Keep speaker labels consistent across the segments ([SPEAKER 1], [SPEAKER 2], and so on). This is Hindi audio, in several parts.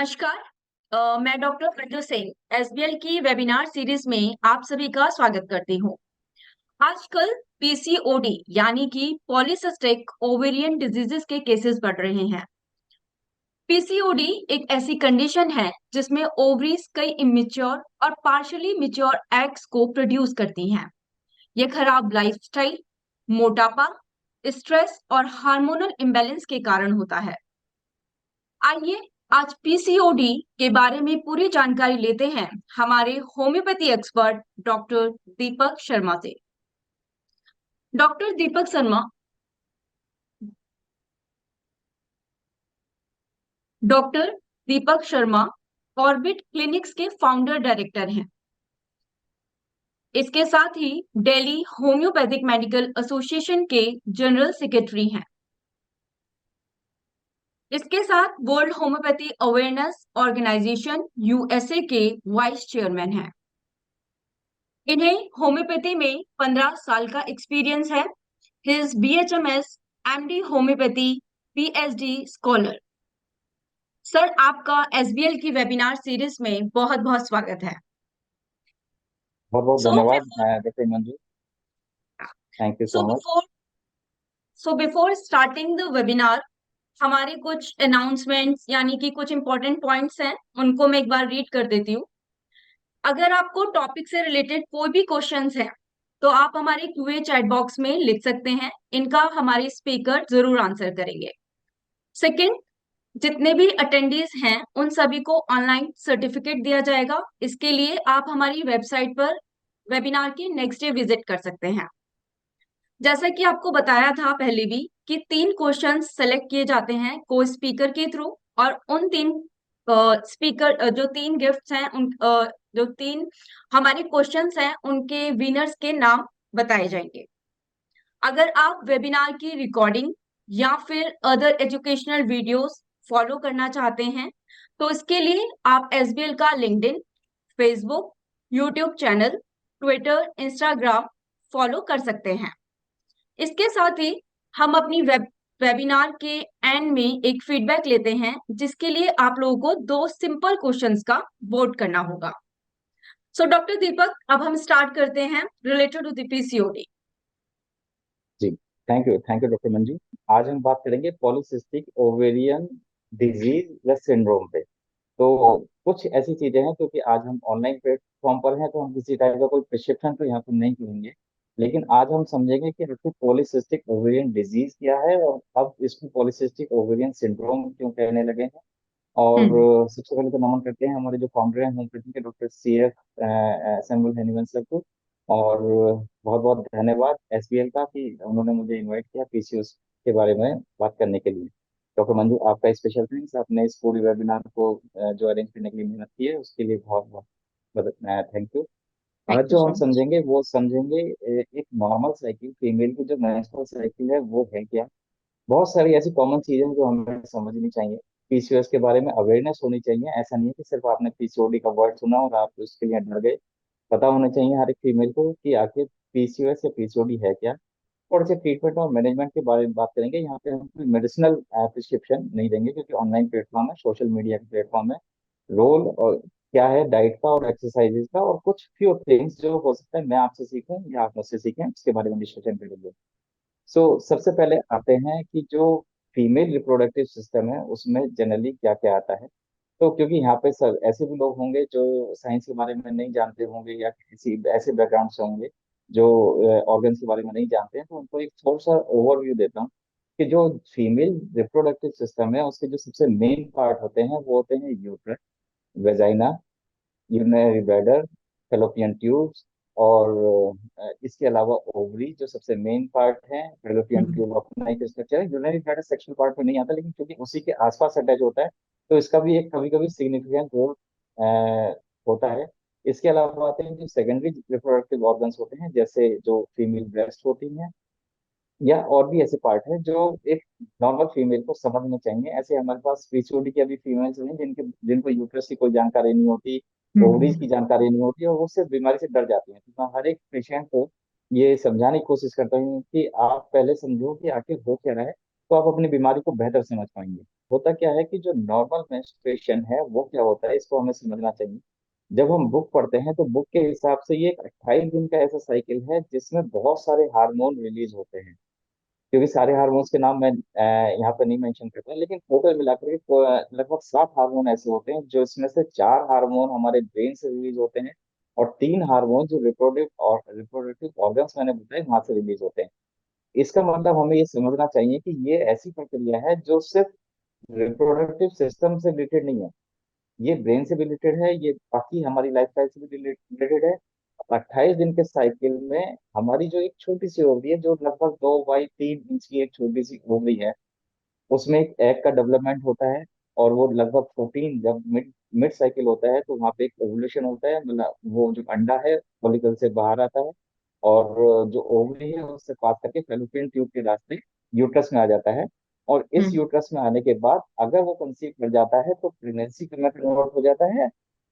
[SPEAKER 1] नमस्कार। मैं डॉक्टर अंजू सिंह एसबीएल की वेबिनार सीरीज में आप सभी का स्वागत करती हूँ। आजकल पीसीओडी यानी कि पॉलीसिस्टिक ओवेरियन डिजीजेस के केसेस बढ़ रहे हैं। पीसीओडी एक ऐसी कंडीशन है जिसमें ओवरीज कई इमेच्योर और पार्शियली मैच्योर एग्स को प्रोड्यूस करती हैं। ये खराब लाइफस्टाइल, मोटापा, स्ट्रेस और हार्मोनल इम्बैलेंस के कारण होता है। आइए आज पीसीओडी के बारे में पूरी जानकारी लेते हैं हमारे homeopathy expert doctor Deepak Sharma से। Doctor Deepak Sharma doctor Deepak Sharma orbit clinics के फाउंडर डायरेक्टर हैं। इसके साथ ही दिल्ली होम्योपैथिक मेडिकल एसोसिएशन के जनरल सेक्रेटरी हैं। इसके साथ world homeopathy awareness organisation USA के वाइस चेयरमैन हैं। इन्हें होम्योपैथी में 15 साल का एक्सपीरियंस है। His BHMS MD homeopathy PhD scholar. Sir, आपका एसबीएल की वेबिनार सीरीज में बहुत बहुत स्वागत है।
[SPEAKER 2] बहुत बहुत
[SPEAKER 1] सो
[SPEAKER 2] धन्यवाद
[SPEAKER 1] before
[SPEAKER 2] doctor Manju. Thank you
[SPEAKER 1] so
[SPEAKER 2] so much.
[SPEAKER 1] Before so before starting the webinar, हमारे कुछ अनाउंसमेंट्स यानी कि कुछ इंपॉर्टेंट पॉइंट्स हैं, उनको मैं एक बार रीड कर देती हूँ। अगर आपको टॉपिक से रिलेटेड कोई भी क्वेश्चंस है तो आप हमारे क्यूए चैट बॉक्स में लिख सकते हैं। इनका हमारे स्पीकर जरूर आंसर करेंगे। सेकंड, जितने भी अटेंडीज हैं उन सभी को ऑनलाइन सर्टिफिकेट दिया जाएगा। इसके लिए आप हमारी वेबसाइट पर वेबिनार के नेक्स्ट डे विजिट कर सकते हैं। जैसा कि आपको बताया था पहले भी कि 3 क्वेश्चंस सेलेक्ट किए जाते हैं को स्पीकर के थ्रू, और उन 3 स्पीकर जो 3 गिफ्ट्स हैं उन जो 3 हमारे क्वेश्चंस हैं उनके विनर्स के नाम बताए जाएंगे। अगर आप वेबिनार की रिकॉर्डिंग या फिर अदर एजुकेशनल वीडियोस फॉलो करना चाहते हैं तो इसके लिए आप एसबीएल का LinkedIn, Facebook, YouTube channel, Twitter, Instagram follow कर सकते हैं। इसके साथ ही हम अपनी वेबिनार के एंड में एक फीडबैक लेते हैं जिसके लिए आप लोगों को 2 सिंपल क्वेश्चंस का वोट करना होगा। सो डॉक्टर दीपक, अब हम स्टार्ट करते हैं रिलेटेड टू द पीसीओडी।
[SPEAKER 2] जी, थैंक यू डॉक्टर मंजू। आज हम बात करेंगे पॉलीसिस्टिक ओवेरियन डिजीज या सिंड्रोम पे। तो कुछ ऐसी चीजें हैं क्योंकि आज हम ऑनलाइन प्लेटफॉर्म पर हैं तो हम किसी टाइप का कोई प्रिस्क्रिप्शन तो यहाँ पर नहीं करेंगे, लेकिन आज हम समझेंगे कि आखिर पॉलीसिस्टिक ओवेरियन डिजीज क्या है और अब इसको पॉलीसिस्टिक ओवेरियन सिंड्रोम क्यों कहने लगे हैं। और सबसे पहले तो नमन करते हैं हमारे जो फाउंडर हैं होम्योपैथी के doctor C F Samuel Hahnemann sir को। और बहुत बहुत धन्यवाद एसबीएल का कि उन्होंने मुझे इनवाइट किया पीसीओएस के बारे में बात करने के लिए। डॉक्टर मंजू, आपका स्पेशल थैंक्स, आपने इस पूरी वेबिनार को जो अरेंज करने के लिए मेहनत की है उसके लिए बहुत बहुत थैंक यू।
[SPEAKER 1] थैंक
[SPEAKER 2] आज
[SPEAKER 1] यू
[SPEAKER 2] जो हम
[SPEAKER 1] सो मच।
[SPEAKER 2] समझेंगे वो समझेंगे एक नॉर्मल साइकिल, फीमेल की जो मेंस्ट्रुअल साइकिल है वो है क्या। बहुत सारी ऐसी कॉमन चीजें जो हमें समझनी चाहिए। पीसीओएस के बारे में अवेयरनेस होनी चाहिए। ऐसा नहीं है कि सिर्फ आपने पीसीओडी का वर्ड सुना और आप उसके लिए डर गए। पता होना चाहिए हर एक फीमेल को कि आखिर पीसीओएस या पीसीओडी है क्या। थोड़े से ट्रीटमेंट और मैनेजमेंट के बारे में बात करेंगे। यहाँ पे हम कोई मेडिसिनल प्रिस्क्रिप्शन नहीं देंगे क्योंकि ऑनलाइन प्लेटफॉर्म है, सोशल मीडिया के प्लेटफॉर्म है। रोल और क्या है डाइट का और एक्सरसाइजेज का और कुछ फ्यू थिंग्स जो हो सकता है मैं आपसे सीखूं या आप मुझसे सीखें, उसके बारे में डिस्कशन करेंगे। सबसे पहले आते हैं कि जो फीमेल रिप्रोडक्टिव सिस्टम है उसमें जनरली क्या क्या आता है। तो क्योंकि यहाँ पे सर ऐसे भी लोग होंगे जो साइंस के बारे में नहीं जानते होंगे या किसी ऐसे बैकग्राउंड से होंगे जो ऑर्गन्स के बारे में नहीं जानते हैं, तो उनको एक थोड़ा सा ओवरव्यू देता हूँ कि जो फीमेल रिप्रोडक्टिव सिस्टम है उसके जो सबसे मेन पार्ट होते हैं वो होते हैं uterus, vagina, urinary bladder, fallopian tubes और इसके अलावा ओवरी जो सबसे मेन पार्ट है। फेलोपियन
[SPEAKER 1] हम्म।
[SPEAKER 2] ट्यूब अपना एक स्ट्रक्चर है। यूरिनरी ब्लैडर सेक्शुअल पार्ट में नहीं आता लेकिन क्योंकि उसी के आसपास अटैच होता है तो इसका भी एक कभी कभी सिग्निफिकेंट रोल होता है। इसके अलावा आते हैं जो सेकेंडरी रिप्रोडक्टिव ऑर्गन्स होते हैं जैसे जो फीमेल ब्रेस्ट होती हैं या और भी ऐसे पार्ट है जो एक नॉर्मल फीमेल को समझने चाहिए। ऐसे हमारे पास पीसीओडी की अभी फीमेल्स हैं जिनको यूट्रस की कोई जानकारी नहीं होती, ओवरीज की जानकारी नहीं होती और वो सिर्फ बीमारी से डर जाती हैं। तो मैं हर एक पेशेंट को ये समझाने की कोशिश करता हूँ कि आप पहले समझो कि आखिर हो क्या रहा है तो आप अपनी बीमारी को बेहतर समझ पाएंगे। होता क्या है कि जो नॉर्मल मेंस्ट्रुएशन है वो क्या होता है, इसको हमें समझना चाहिए। जब हम बुक पढ़ते हैं तो बुक के हिसाब से ये एक 28 दिन का ऐसा साइकिल है जिसमें बहुत सारे हार्मोन रिलीज होते हैं। क्योंकि सारे हार्मोन्स के नाम मैं यहाँ पे नहीं मेंशन करता, लेकिन टोटल मिलाकर के लगभग 7 हार्मोन ऐसे होते हैं, जो इसमें से 4 हार्मोन हमारे ब्रेन से रिलीज होते हैं और 3 हार्मोन जो रिप्रोडक्टिव ऑर्गन्स मैंने बताए वहां से रिलीज होते हैं। इसका मतलब हमें ये समझना चाहिए कि ये ऐसी प्रक्रिया है जो सिर्फ रिप्रोडक्टिव सिस्टम से रिलेटेड नहीं है, ये ब्रेन से भी रिलेटेड है, ये बाकी हमारी लाइफस्टाइल से भी रिलेटेड है। 28 दिन के साइकिल में हमारी जो एक छोटी सी ओवरी है, जो लगभग 2 बाई 3 इंच की एक छोटी सी ओवरी है, उसमें एक एग का डेवलपमेंट होता है। और वो लगभग 14, जब मिड मिड साइकिल होता है तो वहाँ पे एक ओवुलेशन होता है, मतलब वो जो अंडा है फॉलिकल से बाहर आता है और जो ओवरी है उससे पास करके फैलोपियन ट्यूब के रास्ते यूट्रस में आ जाता है। और इस
[SPEAKER 1] हम्म।
[SPEAKER 2] यूट्रस में आने के बाद अगर वो कंसीव कर जाता है तो प्रेगनेंसी में कन्वर्ट हो जाता है,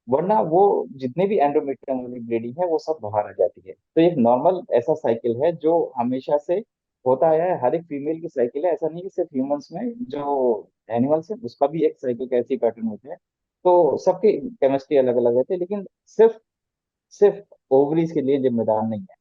[SPEAKER 2] वरना वो जितने भी एंडोमेट्रियम वाली ब्लीडिंग है वो सब बाहर आ जाती है। तो एक नॉर्मल ऐसा साइकिल है जो हमेशा से होता आया है, हर एक फीमेल की साइकिल है, ऐसा नहीं कि सिर्फ ह्यूमंस में, जो एनिमल्स है उसका भी एक साइकिल का ऐसी पैटर्न होता है। तो सबकी केमिस्ट्री अलग अलग रहती है, लेकिन सिर्फ सिर्फ ओवरीज के लिए जिम्मेदार नहीं है।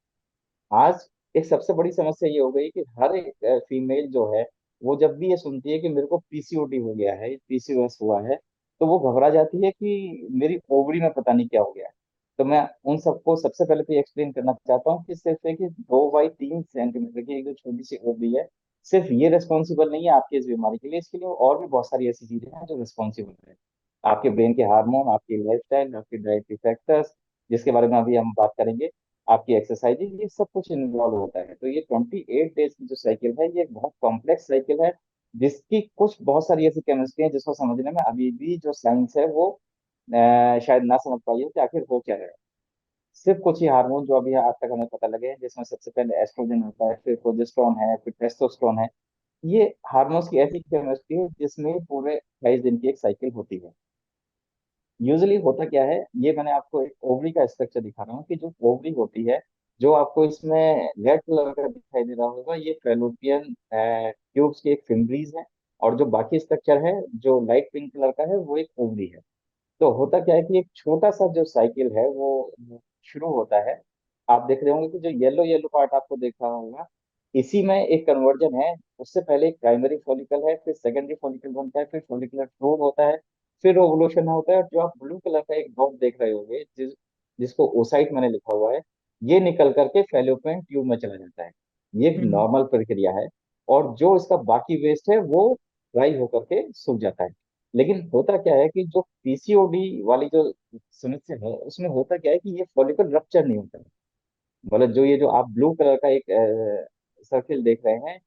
[SPEAKER 2] आज एक सबसे बड़ी समस्या ये हो गई कि हर एक फीमेल जो है वो जब भी ये सुनती है कि मेरे को पीसीओडी हो गया है, पीसीओएस हुआ है, तो वो घबरा जाती है कि मेरी ओवरी में पता नहीं क्या हो गया है। तो मैं उन सबको सबसे पहले तो एक्सप्लेन करना चाहता हूँ कि सिर्फ है कि 2 बाई 3 सेंटीमीटर की एक जो छोटी सी ओवरी है, सिर्फ ये रिस्पॉन्सिबल नहीं है आपकी इस बीमारी के लिए, इसके लिए और भी बहुत सारी ऐसी चीजें हैं जो रिस्पॉन्सिबल है। आपके ब्रेन के हार्मोन, आपकी लाइफस्टाइल, आपके डाइटरी फैक्टर्स, जिसके बारे में अभी हम बात करेंगे, आपकी एक्सरसाइज, ये सब कुछ इन्वॉल्व होता है। तो ये 28 डेज की जो साइकिल है ये एक बहुत कॉम्प्लेक्स साइकिल है, जिसकी कुछ बहुत सारी ऐसी केमिस्ट्री है जिसको समझने में अभी भी जो साइंस है वो शायद ना समझ पाई हो कि आखिर हो क्या रहा है। सिर्फ कुछ ही हार्मोन जो अभी आज तक हमें पता लगे हैं, जिसमें सबसे पहले एस्ट्रोजन होता है, फिर प्रोजेस्टेरोन है, फिर टेस्टोस्टेरोन है। ये हार्मोन्स की ऐसी केमिस्ट्री है जिसमें पूरे 22 दिन की एक साइकिल होती है। यूजली होता क्या है, ये मैंने आपको एक ओवरी का स्ट्रक्चर दिखा रहा हूँ कि जो ओवरी होती है, जो आपको इसमें रेड कलर का दिखाई दे रहा होगा, ये फैलोपियन ट्यूब्स की एक फिम्बरीज है। और जो बाकी स्ट्रक्चर है जो लाइट पिंक कलर का है वो एक ओवरी है। तो होता क्या है कि एक छोटा सा जो साइकिल है वो शुरू होता है। आप देख रहे होंगे कि जो येलो येलो पार्ट आपको देख रहा होगा, इसी में एक कन्वर्जन है। उससे पहले एक प्राइमरी फॉलिकल है, फिर सेकेंडरी फॉलिकल बनता है, फिर फॉलिकुलर ट्यूब होता है, फिर ओवुलेशन होता है। और जो आप ब्लू कलर का एक डॉट देख रहे होंगे, जिसको ओसाइट मैंने लिखा हुआ है, ये निकल करके फेलोपियन ट्यूब में चला जाता है। ये एक
[SPEAKER 1] हम्म।
[SPEAKER 2] नॉर्मल प्रक्रिया है। और जो इसका बाकी वेस्ट है वो ड्राई होकर के सूख जाता है। लेकिन होता क्या है कि जो पीसीओडी वाली जो समस्या है उसमें होता क्या है कि ये फॉलिकल रप्चर नहीं होता है। मतलब जो ये जो आप ब्लू कलर का एक सर्किल देख रहे हैं,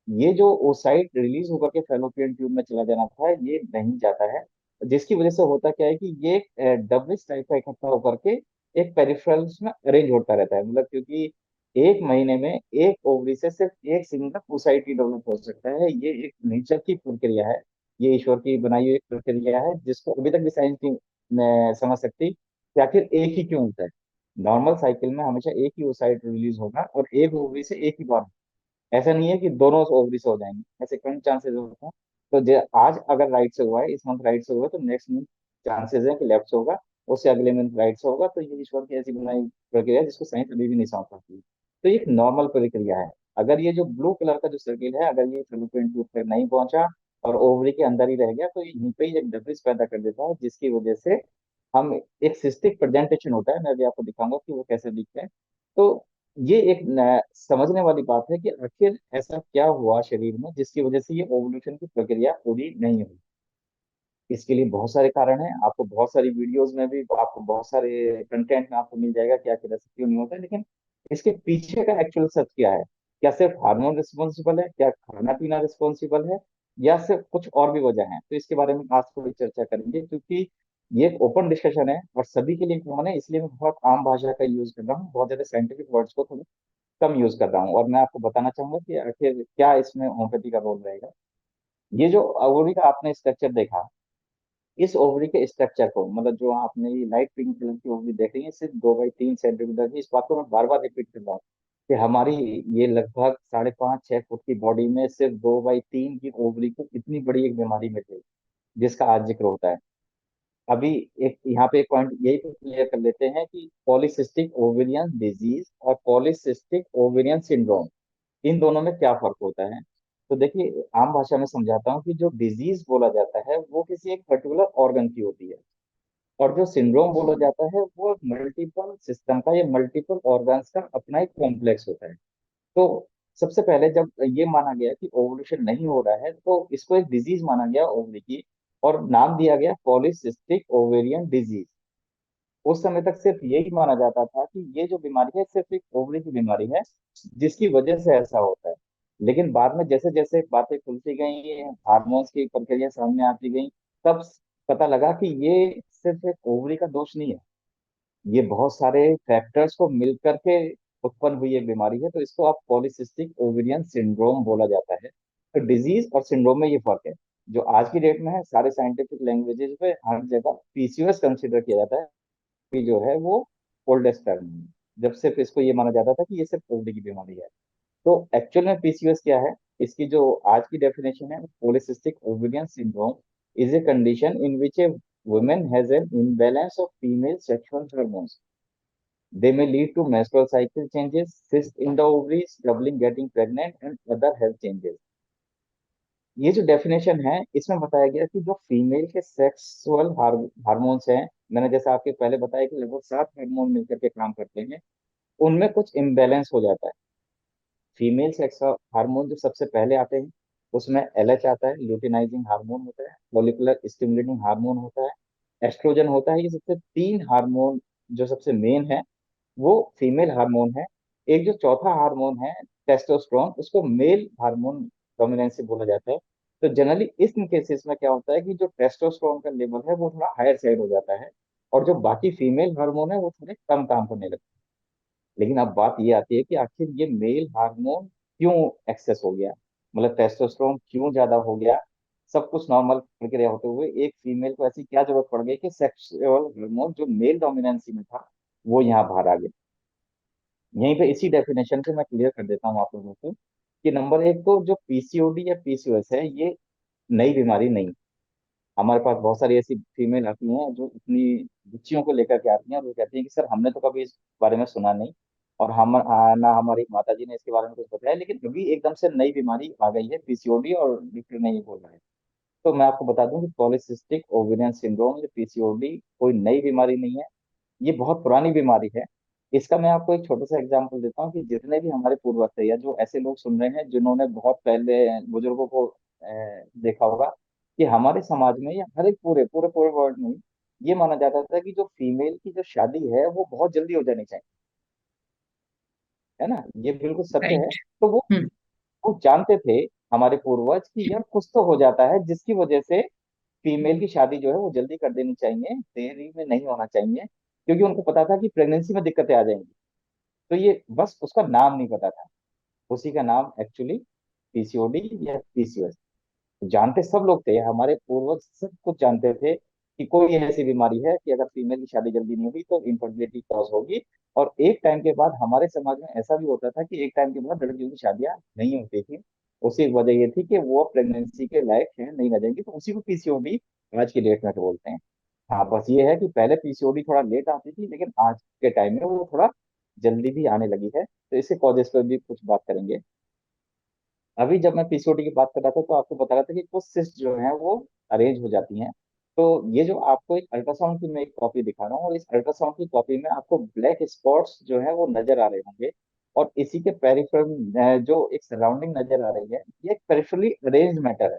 [SPEAKER 2] ये जो ओसाइट रिलीज होकर के फेलोपियन ट्यूब में चला जाना था ये नहीं जाता है। जिसकी वजह से होता क्या है कि ये डबलिश टाइप का इकट्ठा होकर के एक पेरिफेरल्स में अरेंज होता रहता है। मतलब क्योंकि एक महीने में एक ओवरी से सिर्फ एक सिंगल ओसाइट ही डेवलप हो सकता है, ये एक नेचर की प्रक्रिया है, ये ईश्वर की बनाई हुई एक प्रक्रिया है जिसको अभी तक भी साइंस नहीं समझ सकती कि आखिर एक ही क्यों होता है। नॉर्मल साइकिल में हमेशा एक ही ओसाइट रिलीज होगा और एक ओवरी से एक ही बार, ऐसा नहीं है कि दोनों ओवरी से हो जाएंगे, ऐसे कम चांसेस होते हैं। तो आज अगर राइट से हुआ है, इस मंथ राइट से हुआ है, तो नेक्स्ट मंथ चांसेस है कि लेफ्ट से होगा, उससे अगले मंथ राइट से होगा। तो ये ईश्वर की ऐसी बनाई प्रक्रिया है जिसको साइंस अभी भी नहीं समझ पाती। तो ये एक नॉर्मल प्रक्रिया है। अगर ये जो ब्लू कलर का जो सर्किल है, अगर ये फिलिपिन ट्यूब तक नहीं पहुंचा और ओवरी के अंदर ही रह गया, तो ये यहीं पे ही एक डबलिश पैदा कर देता है, जिसकी वजह से हम एक सिस्टिक प्रेजेंटेशन होता है। मैं अभी आपको दिखाऊंगा कि वो कैसे दिखता है। तो ये एक समझने वाली बात है कि आखिर ऐसा क्या हुआ शरीर में जिसकी वजह से ये ओवुलेशन की प्रक्रिया पूरी नहीं हुई। इसके लिए बहुत सारे कारण हैं, आपको बहुत सारी वीडियोस में भी, आपको बहुत सारे कंटेंट में आपको मिल जाएगा कि आखिर ऐसा क्यों नहीं होता है। लेकिन इसके पीछे का एक्चुअल सच क्या है? क्या सिर्फ हार्मोन रिस्पॉन्सिबल है, क्या खाना पीना रिस्पॉन्सिबल है, या सिर्फ कुछ और भी वजह है? तो इसके बारे में आज थोड़ी चर्चा करेंगे, क्योंकि ये एक ओपन डिस्कशन है और सभी के लिए कॉमन है। इसलिए मैं बहुत आम भाषा का यूज कर रहा हूँ, बहुत ज्यादा साइंटिफिक वर्ड्स को थोड़ा कम यूज कर रहा हूँ। और मैं आपको बताना चाहूंगा कि आखिर क्या इसमें होम्योपैथी का रोल रहेगा। ये जो ओवरी का आपने स्ट्रक्चर देखा, इस ओवरी के स्ट्रक्चर को, मतलब जो आपने ये लाइट पिंक कलर की ओवरी देख रही है, सिर्फ 2 बाई 3 सेंटीमीटर की, इस बात को मैं बार बार रिपीट कर रहा हूँ। कि हमारी ये लगभग 5.5 6 फुट की बॉडी में सिर्फ 2/3 की ओवरी को इतनी बड़ी एक बीमारी मिल गई, जिसका आज जिक्र होता है। अभी एक यहाँ पे एक पॉइंट यही तो क्लियर कर लेते हैं कि पॉलीसिस्टिक ओवेरियन डिजीज और पॉलीसिस्टिक ओवेरियन सिंड्रोम, इन दोनों में क्या फर्क होता है। तो देखिए, आम भाषा में समझाता हूँ कि जो डिजीज बोला जाता है वो किसी एक पर्टिकुलर ऑर्गन की होती है, और जो सिंड्रोम बोला जाता है वो मल्टीपल सिस्टम का या मल्टीपल ऑर्गन्स का अपना एक कॉम्प्लेक्स होता है। तो सबसे पहले जब ये माना गया कि ओवुलेशन नहीं हो रहा है, तो इसको एक डिजीज माना गया ओवरी की, और नाम दिया गया पॉलीसिस्टिक ओवेरियन डिजीज। उस समय तक सिर्फ यही माना जाता था कि ये जो बीमारी है सिर्फ एक ओवरी की बीमारी है, जिसकी वजह से ऐसा होता है। लेकिन बाद में जैसे जैसे बातें खुलती गई, हार्मोन्स की प्रक्रिया सामने आती गई, तब पता लगा कि ये सिर्फ एक ओवरी का दोष नहीं है, ये बहुत सारे फैक्टर्स को मिलकर के उत्पन्न हुई एक बीमारी है। तो इसको आप पॉलीसिस्टिक ओवेरियन सिंड्रोम बोला जाता है। तो डिजीज और सिंड्रोम में ये फर्क है। जो आज की डेट में है, सारे साइंटिफिक लैंग्वेजेस में हर जगह पीसीओएस कंसिडर किया जाता है, कि जो है वो ओल्डेस्ट टर्म है। जब सिर्फ इसको ये माना जाता था कि ये सिर्फ ओल्ड की बीमारी है। तो एक्चुअल में पीसीओएस क्या है, इसकी जो आज की डेफिनेशन है, polycystic ovarian syndrome is a condition in which A woman has an imbalance of female sexual hormones. They may lead to menstrual cycle changes, cysts in the ovaries, troubling getting pregnant, and other health changes. ये जो डेफिनेशन है, इसमें बताया गया कि जो फीमेल के सेक्सुअल हार्मोन्स हैं, मैंने जैसा आपके पहले बताया कि लगभग 7 हार्मोन मिलकर के काम करते हैं, उनमें कुछ इम्बेलेंस हो जाता है। फीमेल सेक्स हार्मोन जो सबसे पहले आते हैं, उसमें एलएच आता है, ल्यूटिनाइजिंग हार्मोन होता है, फॉलिकुलर स्टिमुलेटिंग हार्मोन होता है, एस्ट्रोजन होता है। ये सबसे 3 हार्मोन जो सबसे मेन है, वो फीमेल हार्मोन है। एक जो चौथा हार्मोन है, टेस्टोस्टेरोन, उसको मेल हार्मोन डोमिनेंस से बोला जाता है। तो जनरली इस केसेस में क्या होता है कि जो टेस्टोस्टेरोन का लेवल है वो थोड़ा हायर साइड हो जाता है, और जो बाकी फीमेल हार्मोन है वो थोड़े कम काम करने लगते हैं। लेकिन अब बात ये आती है कि आखिर ये मेल हार्मोन क्यों एक्सेस हो गया, मतलब टेस्टोस्टेरोन क्यों ज्यादा हो गया। सब कुछ नॉर्मल प्रक्रिया होते हुए एक फीमेल को ऐसी क्या जरूरत पड़ गई कि सेक्सुअल हार्मोन जो मेल डोमिनेंसी में था वो यहाँ बाहर आ गया। यहीं पे इसी डेफिनेशन से मैं क्लियर कर देता हूँ आप लोगों को कि नंबर एक, तो जो पीसीओडी या पीसीओएस है, ये नई बीमारी नहीं। हमारे पास बहुत सारी ऐसी फीमेल आती हैं जो अपनी बच्चियों को लेकर के आती हैं, और वो कहती हैं कि सर हमने तो कभी इस बारे में सुना नहीं, और ना हमारी माता जी ने इसके बारे में कुछ बताया, लेकिन अभी एकदम से नई बीमारी आ गई है पीसीओडी, और डॉक्टर ने ये बोला है। तो मैं आपको बता दूं कि पॉलिसिस्टिक ओवेरियन सिंड्रोम या पीसीओडी कोई नई बीमारी नहीं है, ये बहुत पुरानी बीमारी है। इसका मैं आपको एक छोटा सा एग्जांपल देता हूँ कि जितने भी हमारे पूर्वज थे, या जो ऐसे लोग सुन रहे हैं जिन्होंने बहुत पहले बुजुर्गों को देखा होगा, कि हमारे समाज में या हर एक पूरे पूरे पूरे वर्ल्ड में ये माना जाता था कि जो फीमेल की जो शादी है वो बहुत जल्दी हो जानी चाहिए, है ना, ये बिल्कुल सत्य है।
[SPEAKER 1] राइट।
[SPEAKER 2] तो वो जानते थे हमारे पूर्वज कि यार कुछ तो हो जाता है जिसकी वजह से फीमेल की शादी जो है वो जल्दी कर देनी चाहिए, देरी में नहीं होना चाहिए, क्योंकि उनको पता था कि प्रेगनेंसी में दिक्कतें आ जाएंगी। तो ये बस उसका नाम नहीं पता था, उसी का नाम एक्चुअली पीसीओडी या पीसीओएस। जानते सब लोग थे, हमारे पूर्वज सब कुछ जानते थे कि कोई ऐसी बीमारी है कि अगर फीमेल की शादी जल्दी नहीं हुई तो इनफर्टिलिटी कॉज होगी। और एक टाइम के बाद हमारे समाज में ऐसा भी होता था कि एक टाइम के बाद लड़कियों की शादियां नहीं होती थी। उसी वजह ये थी कि वो प्रेगनेंसी के लायक है, नहीं रह जाएंगी, तो उसी को पीसीओडी आज की डेट में तो बोलते हैं। हाँ, बस ये है कि पहले पीसीओडी थोड़ा लेट आती थी, लेकिन आज के टाइम में वो थोड़ा जल्दी भी आने लगी है। तो इसके कॉजेस पर भी कुछ बात करेंगे। अभी जब मैं पीसीओडी की बात कर रहा था तो आपको बता रहा था कि कुछ सिस्ट जो है वो अरेंज हो जाती हैं। तो ये जो आपको एक अल्ट्रासाउंड की मैं एक कॉपी दिखा रहा हूँ, और इस अल्ट्रासाउंड की कॉपी में आपको ब्लैक स्पॉट्स जो है वो नजर आ रहे होंगे। और इसी के पेरिफेरल जो एक सराउंडिंग नजर आ रही है, ये एक पेरिफेरली अरेंज मैटर है।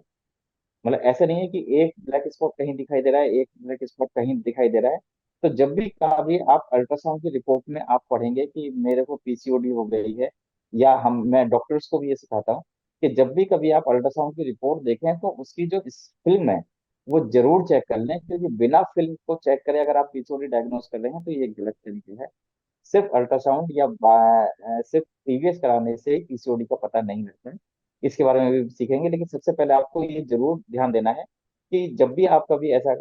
[SPEAKER 2] मतलब ऐसा नहीं है कि एक ब्लैक स्पॉट कहीं दिखाई दे रहा है, एक ब्लैक स्पॉट कहीं दिखाई दे रहा है। तो जब भी कभी आप अल्ट्रासाउंड की रिपोर्ट में आप पढ़ेंगे कि मेरे को पीसीओडी हो गई है, या मैं डॉक्टर्स को भी ये सिखाता हूँ कि जब भी कभी आप अल्ट्रासाउंड की रिपोर्ट देखें तो उसकी जो फिल्म है वो जरूर चेक कर लें, क्योंकि बिना फिल्म को चेक करे अगर आप पीसीओडी डायग्नोस कर रहे हैं तो ये गलत तरीके है। सिर्फ अल्ट्रासाउंड या सिर्फ टीवीएस कराने से पीसीओडी का पता नहीं लगता है। इसके बारे में भी सीखेंगे, लेकिन सबसे पहले आपको ये जरूर ध्यान देना है कि जब भी आप कभी ऐसा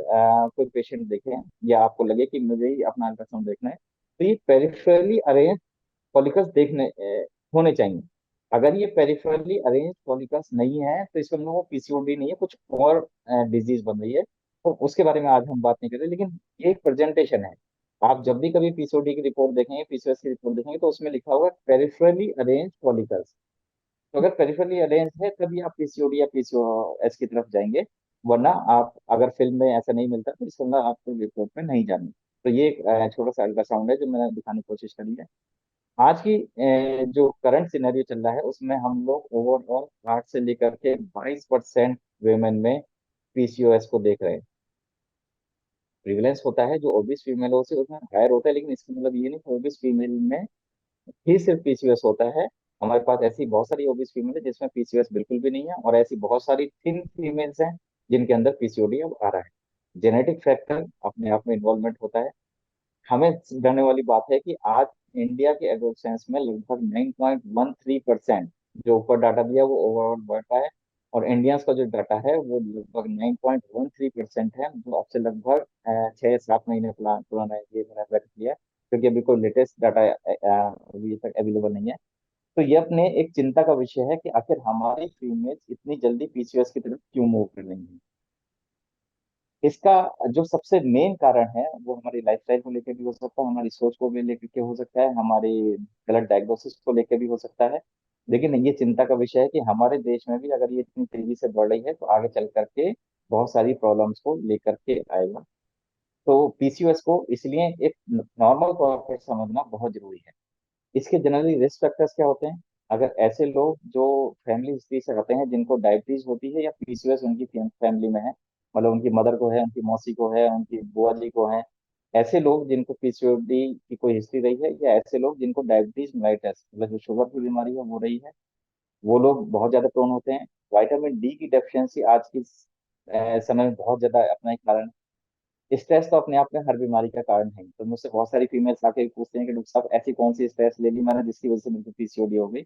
[SPEAKER 2] कोई पेशेंट देखें, या आपको लगे कि मुझे ही अपना अल्ट्रासाउंड देखना है, तो ये पेरिफेरली अरेंज फॉलिकल्स देखने होने चाहिए। अगर ये पेरिफेरली अरेंज फॉलिकल्स नहीं है तो इसका मतलब वो पीसीओडी नहीं है, कुछ और डिजीज बन रही है। तो उसके बारे में आज हम बात नहीं कर रहे, लेकिन ये एक प्रेजेंटेशन है। आप जब भी कभी पीसीओडी की रिपोर्ट देखेंगे, पीसीओएस की रिपोर्ट देखेंगे, तो उसमें लिखा होगा पेरिफेरली अरेंज फॉलिकल्स। तो अगर पेरिफेरली अरेंज है तभी आप पीसीओडी या पीसीओएस की तरफ जाएंगे, वरना आप अगर फिल्म में ऐसा नहीं मिलता तो इसका मतलब आपको रिपोर्ट में नहीं जाना। तो ये एक छोटा सा अल्ट्रासाउंड है जो मैंने दिखाने की कोशिश करी है। आज की जो करंट सिनेरियो चल रहा है उसमें हम लोग ओवरऑल 8 से लेकर के 22% वेमेन में पीसीओएस को देख रहे हैं। प्रिविलेंस होता है जो ओबिस फीमेलों से उसमें हायर होता है, लेकिन इसका मतलब ये नहीं कि ओबिस फीमेल में ही सिर्फ पीसीओएस होता है। हमारे पास ऐसी बहुत सारी ओबिस फीमेल है जिसमें पीसीओएस बिल्कुल भी नहीं है, और ऐसी बहुत सारी थिन फीमेल्स हैं जिनके अंदर पीसीओडी अब आ रहा है। जेनेटिक फैक्टर अपने आप में इन्वॉल्वमेंट होता है। हमें डरने वाली बात है कि आज इंडिया के एडोलसेंस में लगभग 9.13%, जो ऊपर डाटा दिया वो ओवरऑल डाटा है, और इंडियंस का जो डाटा है वो लगभग 9.13% है, जो आपसे लगभग 6 7 महीने पुराना है। ये मैंने व्यक्त किया है, क्योंकि अभी कोई लेटेस्ट डाटा अभी तक अवेलेबल नहीं है। तो ये अपने एक चिंता का विषय है कि आखिर हमारी फीमेल्स इतनी जल्दी पीसीओएस की तरफ क्यों मूव कर रही हैं। इसका जो सबसे मेन कारण है वो हमारी लाइफस्टाइल को लेकर भी हो सकता है, हमारी सोच को भी लेकर के हो सकता है, हमारी गलत डायग्नोसिस को लेकर भी हो सकता है। लेकिन ये चिंता का विषय है कि हमारे देश में भी अगर ये इतनी तेजी से बढ़ रही है तो आगे चल करके बहुत सारी प्रॉब्लम्स को लेकर के आएगा। तो पीसीओएस को इसलिए एक नॉर्मल तौर पर समझना बहुत जरूरी है। इसके जनरली रिस्क फैक्टर्स क्या होते हैं? अगर ऐसे लोग जो फैमिली हिस्ट्री से आते हैं, जिनको डायबिटीज होती है या पीसीओएस उनकी फैमिली में है, मतलब उनकी मदर को है, उनकी मौसी को है, उनकी बुआ जी को है, ऐसे लोग जिनको पीसीओडी की कोई हिस्ट्री रही है, या ऐसे लोग जिनको डायबिटीज मेलाइटस मतलब जो शुगर की बीमारी है वो रही है, वो लोग बहुत ज्यादा प्रोन होते हैं। विटामिन डी की डेफिशिएंसी आज की समय में बहुत ज्यादा अपना एक कारण है। स्ट्रेस तो अपने आप में हर बीमारी का कारण है। तो मुझसे बहुत सारी फीमेल्स आके पूछते हैं कि डॉक्टर साहब ऐसी कौन सी स्ट्रेस ले ली मैंने जिसकी वजह से मेरे को पीसीओडी हो गई।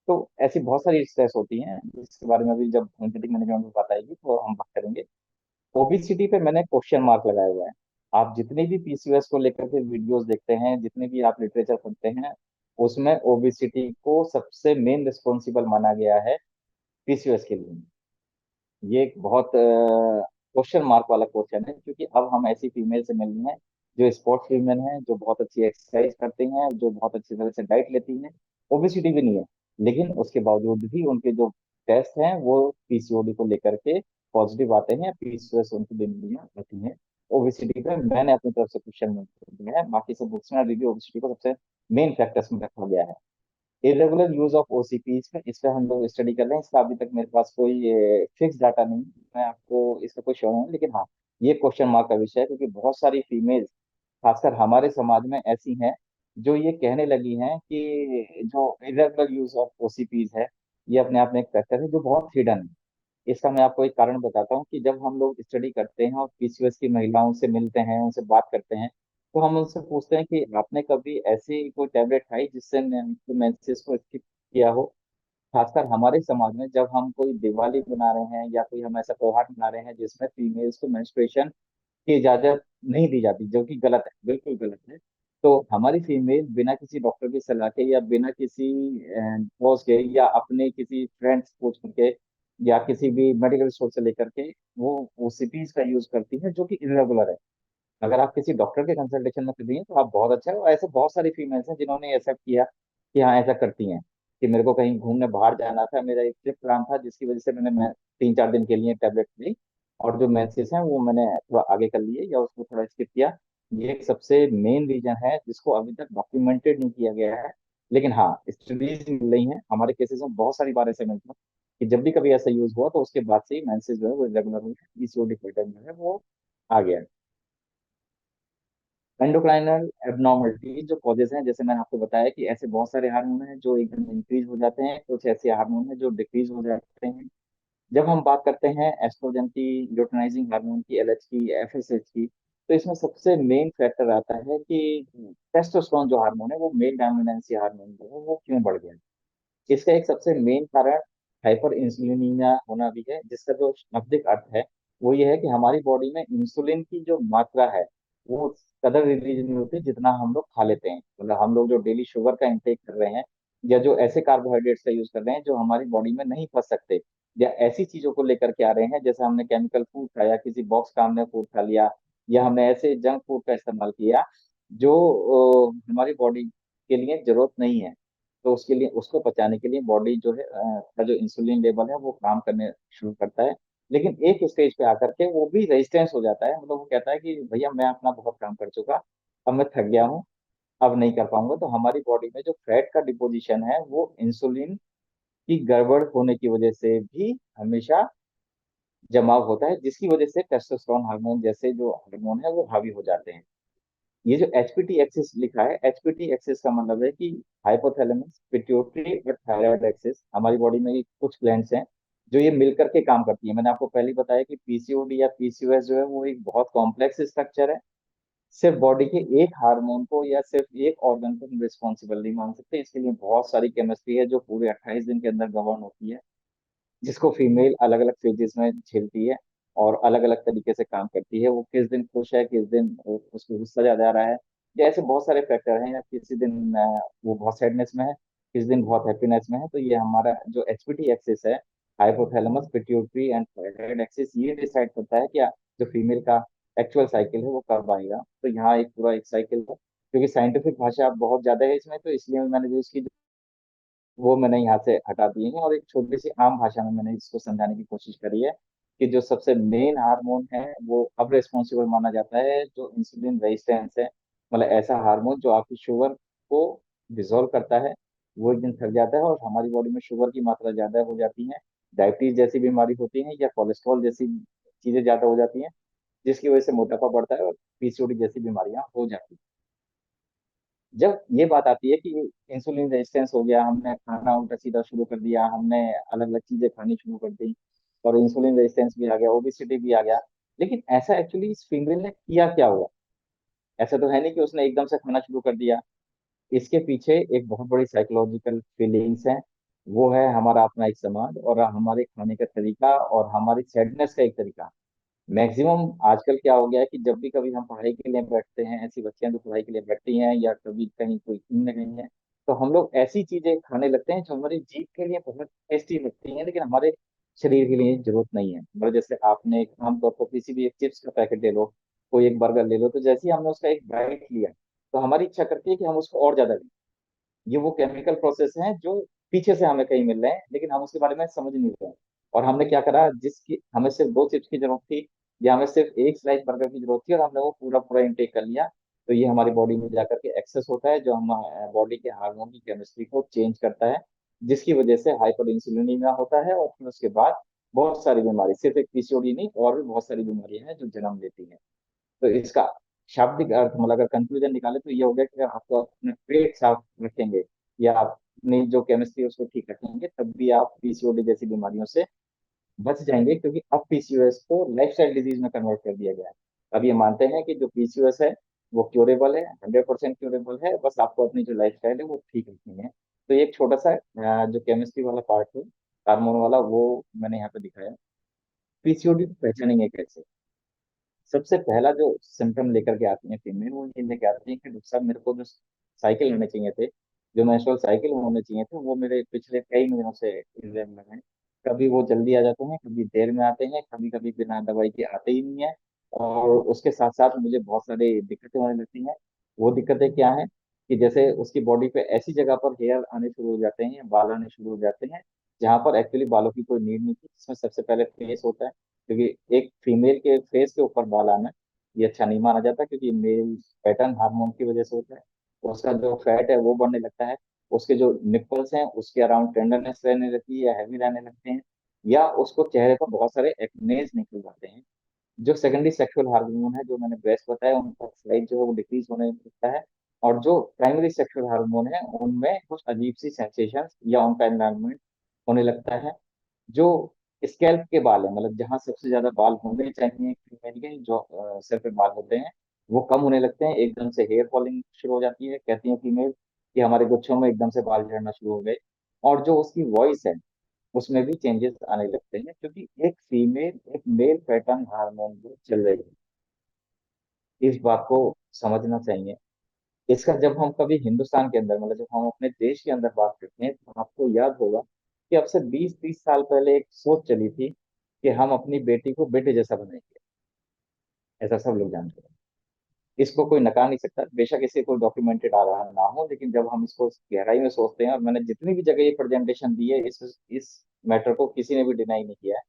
[SPEAKER 2] तो ऐसी बहुत सारी स्ट्रेस होती हैं जिसके बारे में अभी जब सिंथेटिक मैनेजमेंट में बात आएगी तो हम बात करेंगे। ओबिसिटी पे मैंने क्वेश्चन मार्क लगाया हुआ है। आप जितने भी पीसीओएस को लेकर के वीडियोस देखते हैं, जितने भी आप लिटरेचर पढ़ते हैं, उसमें ओबिसिटी को सबसे मेन रिस्पॉन्सिबल माना गया है पीसीओएस के लिए। ये एक बहुत क्वेश्चन मार्क वाला क्वेश्चन है, क्योंकि अब हम ऐसी फीमेल से मिल रहे हैं जो स्पोर्ट्स फीमेल हैं, जो बहुत अच्छी एक्सरसाइज करती हैं, जो बहुत अच्छी तरह से डाइट लेती हैं, ओबिसिटी भी नहीं है, लेकिन उसके बावजूद भी उनके जो टेस्ट हैं वो पीसीओडी को लेकर के पॉजिटिव आते हैं, पीसीओएस उनकी बीमारियां आती हैं। ओबिसिटी पे मैंने अपनी तरफ से क्वेश्चन मार्क दिया है, बाकी सब बुक्स में अभी भी ओबिसिटी को सबसे मेन फैक्टर्स में रखा गया है। इरेगुलर यूज ऑफ ओसीपीज पे इस पे हम लोग स्टडी कर रहे हैं। इसका अभी तक मेरे पास कोई फिक्स डाटा नहीं है, मैं आपको इसका कोई श्योर हूँ, लेकिन हाँ, ये क्वेश्चन मार्क का विषय है, क्योंकि बहुत सारी फीमेल्स खासकर हमारे समाज में ऐसी हैं जो ये कहने लगी हैं कि जो इरेगुलर यूज ऑफ ओसीपीज है, ये अपने आप में एक फैक्टर है जो बहुत हिडन है। इसका मैं आपको एक कारण बताता हूँ कि जब हम लोग स्टडी करते हैं और पीसीओएस की महिलाओं से मिलते हैं, उनसे बात करते हैं, तो हम उनसे पूछते हैं कि आपने कभी ऐसी कोई टैबलेट खाई जिससे मेंसेस को स्किप किया हो। खासकर हमारे समाज में जब हम कोई दिवाली बना रहे हैं या कोई हम ऐसा त्योहार मना रहे हैं जिसमें फीमेल्स को मेंस्ट्रुएशन की इजाजत नहीं दी जाती, जो कि गलत है, बिल्कुल गलत है। तो हमारी फीमेल बिना किसी डॉक्टर की सलाह के या बिना किसी कोर्स के या अपने किसी फ्रेंड्स पूछ करके या किसी भी मेडिकल स्टोर से लेकर के वो ओसीपीज का यूज करती है, जो कि इरेगुलर है। अगर आप किसी डॉक्टर के कंसल्टेशन में कर रही हैं तो आप बहुत अच्छा है, और ऐसे बहुत सारी फीमेल्स हैं जिन्होंने एक्सेप्ट किया कि हाँ ऐसा करती हैं, कि मेरे को कहीं घूमने बाहर जाना था, मेरा एक ट्रिप प्लान था जिसकी वजह से मैं 3 4 दिन के लिए टेबलेट ली, और जो मेंसेस हैं वो मैंने थोड़ा आगे कर लिए या उसको थोड़ा स्किप किया। ये एक सबसे मेन रीजन है जिसको अभी तक डॉक्यूमेंटेड नहीं किया गया है। लेकिन हाँ, स्टडीज मिल रही हैं, हमारे केसेस में बहुत सारी बार ऐसे मिलता है कि जब भी कभी ऐसा यूज हुआ तो उसके बाद से ही मेंसेस जो है वो रेगुलर हुई है, पीसीओडी पैटर्न जो है वो आ गया है। एंडोक्राइनल एबनॉर्मलिटी जो कॉजेज हैं, जैसे मैंने आपको बताया कि ऐसे बहुत सारे हार्मोन हैं जो एकदम इंक्रीज हो जाते हैं, कुछ ऐसे हार्मोन हैं जो डिक्रीज हो जाते हैं। जब हम बात करते हैं एस्ट्रोजन की, ल्यूटिनाइजिंग हार्मोन की, एलएच की, एफएसएच की, तो इसमें सबसे मेन फैक्टर आता है कि टेस्टोस्टेरोन जो हार्मोन है वो मेल डोमिनेंसी हार्मोन जो है वो क्यों बढ़ गया। इसका एक सबसे मेन कारण हाइपर इंसुलिनीमिया होना भी है, जिसका जो शाब्दिक अर्थ है वो ये है कि हमारी बॉडी में इंसुलिन की जो मात्रा है वो कदर रिलीज नहीं होती जितना हम लोग खा लेते हैं। मतलब हम लोग जो डेली शुगर का इंटेक कर रहे हैं, या जो ऐसे कार्बोहाइड्रेट्स का यूज कर रहे हैं जो हमारी बॉडी में नहीं फंस सकते, या ऐसी चीजों को लेकर के आ रहे हैं जैसे हमने केमिकल फूड खाया, किसी बॉक्स का हमने फूड खा लिया, या हमने ऐसे जंक फूड का इस्तेमाल किया जो हमारी बॉडी के लिए जरूरत नहीं है। तो उसके लिए, उसको पचाने के लिए बॉडी जो है का जो इंसुलिन लेवल है वो काम करने शुरू करता है। लेकिन एक स्टेज पे आकर के वो भी रेजिस्टेंस हो जाता है, मतलब वो कहता है कि भैया मैं अपना बहुत काम कर चुका, अब मैं थक गया हूँ, अब नहीं कर पाऊंगा। तो हमारी बॉडी में जो फैट का डिपोजिशन है वो इंसुलिन की गड़बड़ होने की वजह से भी हमेशा जमाव होता है, जिसकी वजह से टेस्टोस्टेरोन हार्मोन जैसे जो हार्मोन है वो हावी हो जाते हैं। ये जो एचपीटी एक्सिस लिखा है, एचपीटी एक्सिस का मतलब है कि हाइपोथैलेमस, पिट्यूटरी और थायराइड एक्सिस, हमारी बॉडी में ये कुछ ग्लैंड्स हैं जो ये मिलकर के काम करती है। मैंने आपको पहले ही बताया कि पीसीओडी या पीसीओएस जो है वो एक बहुत कॉम्प्लेक्स स्ट्रक्चर है। सिर्फ बॉडी के एक हार्मोन को या सिर्फ एक ऑर्गन को हम रिस्पॉन्सिबल नहीं मान सकते, इसके लिए बहुत सारी केमिस्ट्री है जो पूरे 28 दिन के अंदर गवर्न होती है, जिसको फीमेल अलग अलग फेजेस में झेलती है और अलग अलग तरीके से काम करती है। वो किस दिन खुश है, किस दिन उसको गुस्सा ज्यादा आ रहा है, या ऐसे बहुत सारे फैक्टर हैं, या किसी दिन वो बहुत सैडनेस में है, किस दिन बहुत हैप्पीनेस में है। तो ये हमारा जो एचपीटी एक्सिस है, hypothalamus pituitary and thyroid axis, ये डिसाइड करता है कि जो फीमेल का एक्चुअल साइकिल है वो कब आएगा। तो यहाँ एक पूरा एक साइकिल है, क्योंकि साइंटिफिक भाषा बहुत ज्यादा है इसमें, तो इसलिए मैंने जो इसकी वो मैंने यहाँ से हटा दिए हैं, और एक छोटी सी आम भाषा में मैंने इसको समझाने की कोशिश करी है कि जो सबसे मेन हार्मोन है वो अब रिस्पॉन्सिबल माना जाता है जो इंसुलिन रेजिस्टेंस है, मतलब ऐसा हार्मोन जो आपकी शुगर को डिसॉल्व करता है। वो एक दिन थक जाता है और हमारी बॉडी में शुगर की मात्रा ज्यादा हो जाती है, डायबिटीज जैसी बीमारी होती है, या कोलेस्ट्रॉल जैसी चीजें ज्यादा हो जाती हैं, जिसकी वजह से मोटापा बढ़ता है और पीसीओडी जैसी बीमारियां हो जाती हैं। जब ये बात आती है कि इंसुलिन रेजिस्टेंस हो गया, हमने खाना उल्टा सीधा शुरू कर दिया, हमने अलग अलग चीजें खानी शुरू कर दी, और इंसुलिन रेजिस्टेंस भी आ गया, ओबिसिटी भी आ गया, लेकिन ऐसा एक्चुअली इस फीमेल ने किया क्या हुआ? ऐसा तो है नहीं कि उसने एकदम से खाना शुरू कर दिया। इसके पीछे एक बहुत बड़ी साइकोलॉजिकल फीलिंग्स है। वो है हमारा अपना एक समाज, और हमारे खाने का तरीका, और हमारी सैडनेस का एक तरीका। मैक्सिमम आजकल क्या हो गया है कि जब भी कभी हम पढ़ाई के लिए बैठते हैं, ऐसी बच्चियां जो पढ़ाई के लिए बैठती हैं, या कभी कहीं कोई कहीं ना कहीं है, तो हम लोग ऐसी चीजें खाने लगते हैं जो हमारी जीभ के लिए बहुत टेस्टी लगती हैं, लेकिन हमारे शरीर के लिए जरूरत नहीं है। मतलब जैसे आपने आमतौर पर किसी भी एक चिप्स का पैकेट ले लो, कोई एक बर्गर ले लो, तो जैसे ही हमने उसका एक बाइट लिया तो हमारी इच्छा करती है कि हम उसको और ज्यादा लें। ये वो केमिकल प्रोसेस हैं जो पीछे से हमें कहीं मिल रहे हैं, लेकिन हम उसके बारे में समझ नहीं रहे हैं। और हमने क्या करा, जिसकी हमें सिर्फ दो चिप्स की जरूरत थी, या हमें सिर्फ एक स्लाइस बर्गर की जरूरत थी, और हमने वो पूरा पूरा इंटेक कर लिया। तो ये हमारी बॉडी में जाकर के एक्सेस होता है, जो हम बॉडी के हार्मोन की केमिस्ट्री को चेंज करता है, जिसकी वजह से हाइपर इंसुलिनीमिया होता है, और फिर उसके बाद बहुत सारी बीमारी, सिर्फ एक पीसीओडी नहीं, और भी बहुत सारी बीमारियां हैं जो जन्म लेती हैं। तो इसका शाब्दिक अर्थ, मतलब अगर कंक्लूजन निकाले तो ये हो गया कि अगर आपको अपने पेट साफ रखेंगे, या अपनी जो केमिस्ट्री है उसको ठीक रखेंगे, तब भी आप पीसीओडी जैसी बीमारियों से बच जाएंगे, क्योंकि अब पीसीओएस को लाइफस्टाइल डिजीज में कन्वर्ट कर दिया गया है। अब ये मानते हैं कि जो पीसीओएस है वो क्योरेबल है, 100% क्योरेबल है, बस आपको अपनी जो लाइफस्टाइल है वो ठीक रखनी है। तो ये एक छोटा सा जो केमिस्ट्री वाला पार्ट है, हार्मोन वाला, वो मैंने यहाँ पे दिखाया। पीसीओडी को पहचानेंगे कैसे? सबसे पहला जो सिम्टम लेकर के आती है फीमेल, वो ये लेके आती है कि डॉक्टर साहब मेरे को जो साइकिल होने चाहिए थे, जो मेंस्ट्रुअल साइकिल होने चाहिए थे, वो मेरे पिछले कई महीनों से इरेगुलर हैं। कभी वो जल्दी आ जाते हैं, कभी देर में आते हैं, कभी कभी बिना दवाई के आते ही नहीं है। और उसके साथ साथ मुझे बहुत सारी दिक्कतें होने लगती हैं। वो दिक्कतें क्या हैं कि जैसे उसकी बॉडी पे ऐसी जगह पर हेयर आने शुरू हो जाते हैं, बाल आने शुरू हो जाते हैं, जहाँ पर एक्चुअली बालों की कोई नीड नहीं थी। इसमें सबसे पहले फेस होता है, क्योंकि एक फीमेल के फेस के ऊपर बाल आना ये अच्छा नहीं माना जाता, क्योंकि मेल पैटर्न हार्मोन की वजह से होता है। उसका जो फैट है वो बढ़ने लगता है, उसके जो निपल्स हैं उसके अराउंड टेंडरनेस रहने लगती है, या हैवी रहने लगते हैं, या उसको चेहरे पर बहुत सारे एक्नेज निकल जाते हैं। जो सेकेंडरी सेक्सुअल हार्मोन है, जो मैंने ब्रेस्ट बताया, उनका साइज जो है वो डिक्रीज होने लगता है। और जो प्राइमरी सेक्सुअल हार्मोन है उनमें कुछ अजीब सी सेंसेशन या उनका एनवायरनमेंट होने लगता है। जो स्कैल्प के बाल है, मतलब जहाँ सबसे ज्यादा बाल होने चाहिए फीमेल के, जो सर पे बाल होते हैं, वो कम होने लगते हैं, एकदम से हेयर फॉलिंग शुरू हो जाती है। कहती है फीमेल कि हमारे गुच्छों में एकदम से बाल झड़ना शुरू हो गए। और जो उसकी वॉइस है उसमें भी चेंजेस आने लगते हैं, क्योंकि एक फीमेल एक मेल पैटर्न हार्मोन जो चल रही है, इस बात को समझना चाहिए। इसका जब हम कभी हिंदुस्तान के अंदर, मतलब जब हम अपने देश के अंदर बात करते हैं, तो आपको याद होगा कि अब से 20-30 साल पहले एक सोच चली थी कि हम अपनी बेटी को बेटे जैसा बनाएंगे। ऐसा सब लोग जानते हैं। इसको कोई नकार नहीं सकता, बेशक इसे कोई डॉक्यूमेंटेड आ रहा ना हो, लेकिन जब हम इसको गहराई में सोचते हैं, और मैंने जितनी भी जगह ये प्रेजेंटेशन दी है, इस मैटर को किसी ने भी डिनाई नहीं किया है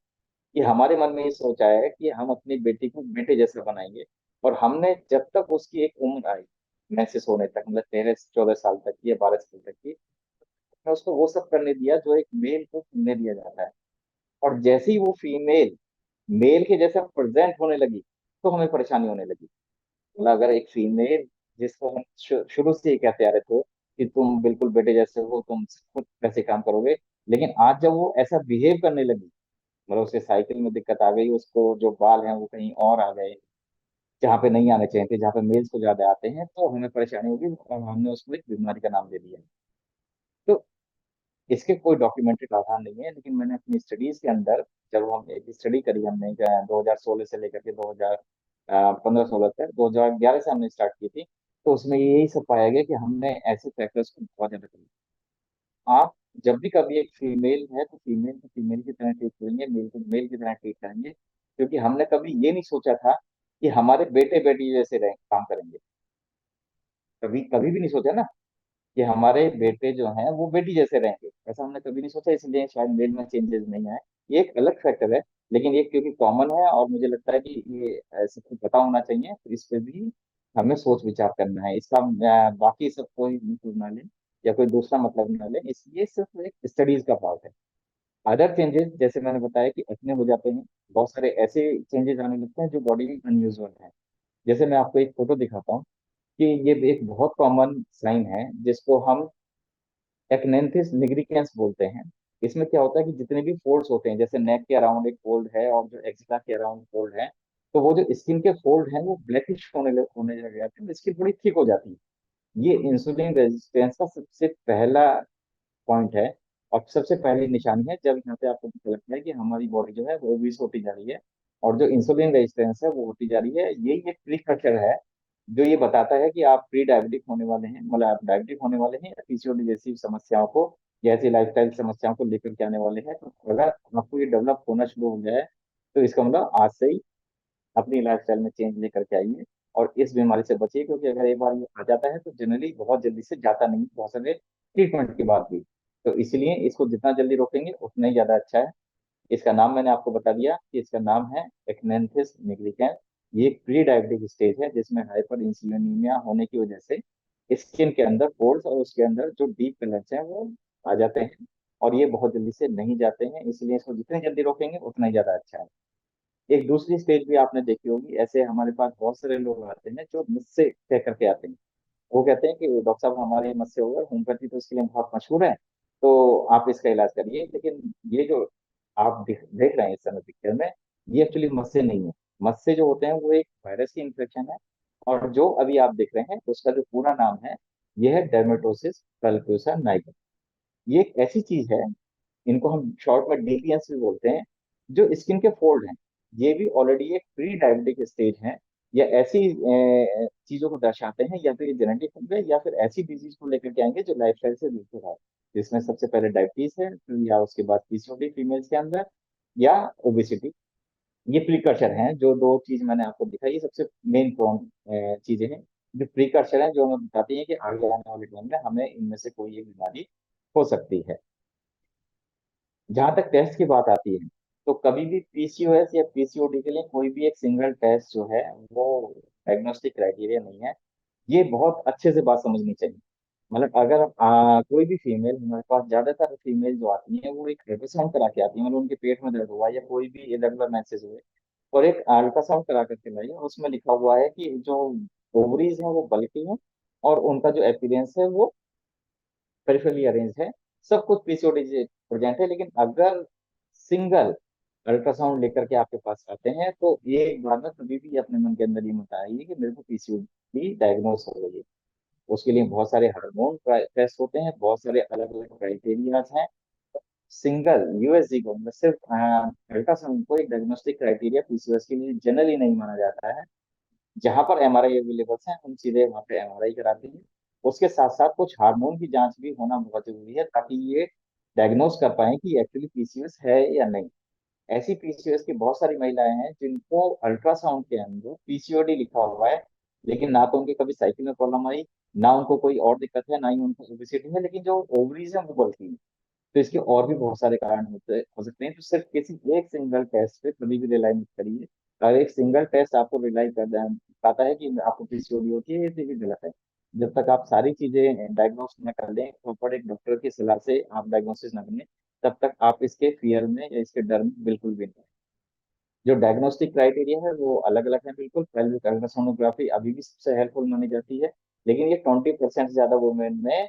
[SPEAKER 2] कि हमारे मन में ये सोच आया है कि हम अपनी बेटी को बेटे जैसा बनाएंगे। और हमने जब तक उसकी एक उम्र आई मैसेज होने तक, मतलब 13-14 साल तक की या 12 साल तक की, हमने उसको वो सब करने दिया जो एक मेल को करने दिया जाता है। और जैसे ही वो फीमेल मेल के जैसा प्रेजेंट होने लगी, तो हमें परेशानी होने लगी। मतलब अगर एक फीमेल, जिसको हम शुरू से ही कहते आ रहे थे कि तुम बिल्कुल बेटे जैसे हो, तुम खुद कैसे काम करोगे, लेकिन आज जब वो ऐसा बिहेव करने लगी, मतलब उसके साइकिल में दिक्कत आ गई, उसको जो बाल हैं वो कहीं और आ गए जहाँ पे नहीं आने चाहिए थे, जहाँ पे मेल्स को ज्यादा आते हैं, तो हमें परेशानी होगी और हमने उसको एक बीमारी का नाम दे दिया। तो इसके कोई डॉक्यूमेंटेड आधार नहीं है, लेकिन मैंने अपनी स्टडीज के अंदर, जब हम एक स्टडी करी हमने 2016 से लेकर के 2015-16 तक, 2011 से हमने स्टार्ट की थी, तो उसमें यही सब पाया गया कि हमने ऐसे फैक्टर्स को बहुत ज्यादा करी। आप जब भी कभी एक फीमेल है, तो फीमेल को फीमेल की तरह ट्रीट करेंगे, मेल को मेल की तरह ट्रीट करेंगे, क्योंकि हमने कभी ये नहीं सोचा था कि हमारे बेटे बेटी जैसे रहे काम करेंगे। कभी कभी भी नहीं सोचा ना कि हमारे बेटे जो हैं वो बेटी जैसे रहेंगे, ऐसा हमने कभी नहीं सोचा, इसलिए शायद मेल में चेंजेस नहीं आए। ये एक अलग फैक्टर है, लेकिन ये क्योंकि कॉमन है और मुझे लगता है कि ये सबको पता होना चाहिए, तो इस पे भी हमें सोच विचार करना है। इसका बाकी सब कोई मतलब ना ले या कोई दूसरा मतलब ना ले, इसलिए सिर्फ एक स्टडीज का पार्ट है। अदर चेंजेस जैसे मैंने बताया कि एक्ने हो जाते हैं, बहुत सारे ऐसे चेंजेस आने लगते हैं जो बॉडी में अनयूजुअल है। जैसे मैं आपको एक फोटो दिखाता हूँ कि ये एक बहुत कॉमन साइन है जिसको हम एक्नेंथिस निग्रिकेंस बोलते हैं। इसमें क्या होता है कि जितने भी फोल्ड्स होते हैं, जैसे नेक के अराउंड एक फोल्ड है और जो एक्जिला के अराउंड फोल्ड है, तो वो जो स्किन के फोल्ड हैं वो ब्लैकिश होने लग जाते हैं, स्किन थोड़ी थिक हो जाती है। ये इंसुलिन रेजिस्टेंस का सबसे पहला पॉइंट है और सबसे पहली निशानी है, जब यहाँ पे आपको पता लगता है कि हमारी बॉडी जो है वो ओबीस होती जा रही है और जो इंसुलिन रेजिस्टेंस है वो होती जा रही है। यही एक प्रीकर्सर है जो ये बताता है कि आप प्री डायबिटिक होने वाले हैं, मतलब आप डायबिटिक होने वाले हैं, या पीसीओडी जैसी समस्याओं को या ऐसी लाइफस्टाइल समस्याओं को लेकर के आने वाले हैं। तो अगर आपको ये डेवलप होना शुरू हो जाए, तो इसका मतलब आज से ही अपनी लाइफस्टाइल में चेंज लेकर के आइए और इस बीमारी से बचिए, क्योंकि अगर एक बार ये आ जाता है तो जनरली बहुत जल्दी से जाता नहीं, बहुत सारे ट्रीटमेंट के बाद भी। तो इसलिए इसको जितना जल्दी रोकेंगे उतना ही ज्यादा अच्छा है। इसका नाम मैंने आपको बता दिया कि इसका नाम है एक्नेंथिस निग्रिकेंस। ये एक प्री डायबिटिक स्टेज है जिसमें हाइपर इंसुलिनीमिया होने की वजह से स्किन के अंदर पोर्स और उसके अंदर जो डीप कलर्स हैं वो आ जाते हैं, और ये बहुत जल्दी से नहीं जाते हैं, इसलिए इसको जितनी जल्दी रोकेंगे उतना ही ज्यादा अच्छा है। एक दूसरी स्टेज भी आपने देखी होगी, ऐसे हमारे पास बहुत सारे लोग आते हैं जो मुझसे तय करके आते हैं। वो कहते हैं कि डॉक्टर साहब हमारे मुझसे होगा, होम्योपैथी तो इसके लिए बहुत मशहूर है, तो आप इसका इलाज करिए। लेकिन ये जो आप देख रहे हैं इस समय पिक्चर में, ये एक्चुअली मस्से नहीं है। मस्से जो होते हैं वो एक वायरस की इन्फेक्शन है, और जो अभी आप देख रहे हैं उसका जो पूरा नाम है, यह है डर्मेटोसिस पल्पोसा नाइगर। ये एक ऐसी चीज है, इनको हम शॉर्ट में डीपीएस भी बोलते हैं, जो स्किन के फोल्ड हैं। ये भी ऑलरेडी एक प्री डायबिटिक स्टेज है, या ऐसी चीजों को दर्शाते हैं, या तो ये जेनेटिक होंगे या फिर ऐसी डिजीज को लेकर के आएंगे जो लाइफस्टाइल से रिलेटेड है, जिसमें सबसे पहले डायबिटीज है, फिर या उसके बाद पीसीओडी फीमेल्स के अंदर, या ओबेसिटी। ये प्रिकर्सर हैं, जो दो चीज मैंने आपको दिखाई, ये सबसे मेन चीजें हैं जो प्रिकर्सर हैं, जो हमें बताती हैं कि आगे आने वाले टाइम में हमें इनमें से कोई एक बीमारी हो सकती है। जहां तक टेस्ट की बात आती है, तो कभी भी पीसीओएस या पीसीओडी के लिए कोई भी एक सिंगल टेस्ट जो है वो डायग्नोस्टिक क्राइटेरिया नहीं है। ये बहुत अच्छे से बात समझनी चाहिए। मतलब अगर कोई भी फीमेल, हमारे पास ज्यादातर फीमेल जो आती हैं वो एक अल्ट्रासाउंड करा के आती है, मतलब उनके पेट में दर्द हुआ या कोई भी इरेगुलर मैसेज हुए, और एक अल्ट्रासाउंड करा करके लाई और उसमें लिखा हुआ है कि जो ओवरीज है वो बल्की है और उनका जो अपीयरेंस है वो पेरिफेरली अरेंज है, सब कुछ पीसीओडी प्रेजेंट है। लेकिन अगर सिंगल अल्ट्रासाउंड लेकर के आपके पास आते हैं, तो एक बार में कभी भी अपने मन के अंदर ये मत आइए कि मेरे को पीसीओडी डायग्नोस हो गई है। उसके लिए बहुत सारे हार्मोन टेस्ट होते हैं, बहुत सारे अलग अलग क्राइटेरियाज हैं। सिंगल यूएसजी को, मतलब सिर्फ अल्ट्रासाउंड को एक डायग्नोस्टिक क्राइटेरिया पीसीओएस के लिए जनरली नहीं माना जाता है। जहां पर एमआरआई अवेलेबल है हम सीधे वहां पे एमआरआई कराते हैं। उसके साथ साथ कुछ हार्मोन की जांच भी होना बहुत जरूरी है, ताकि ये डायग्नोस कर पाए कि एक्चुअली पीसीओएस है या नहीं। ऐसी पीसीओएस की बहुत सारी महिलाएं हैं जिनको अल्ट्रासाउंड के अंदर पीसीओडी लिखा हुआ है, लेकिन ना तो उनके कभी साइकिल में प्रॉब्लम आई, ना उनको कोई और दिक्कत है, ना ही उनको ओबेसिटी है, लेकिन जो ओवरीज है वो बल्की है। तो इसके और भी बहुत सारे कारण हो सकते हैं। तो सिर्फ किसी एक सिंगल टेस्ट पे कभी भी रिलाई मत करिए। अगर एक सिंगल टेस्ट आपको रिलाई कर बताता है कि आपको पीसीओडी होती है, ये भी गलत है। जब तक आप सारी चीजें डायग्नोस न कर लें, प्रॉपर एक डॉक्टर की सलाह से आप डायग्नोसिस न करें, तब तक आप इसके फियर में या इसके डर में बिल्कुल भी नहीं। जो डायग्नोस्टिक क्राइटेरिया है वो अलग अलग है बिल्कुल। पेल्विक अल्ट्रासोनोग्राफी अभी भी सबसे हेल्पफुल मानी जाती है, लेकिन ये 20% से ज्यादा वुमेन में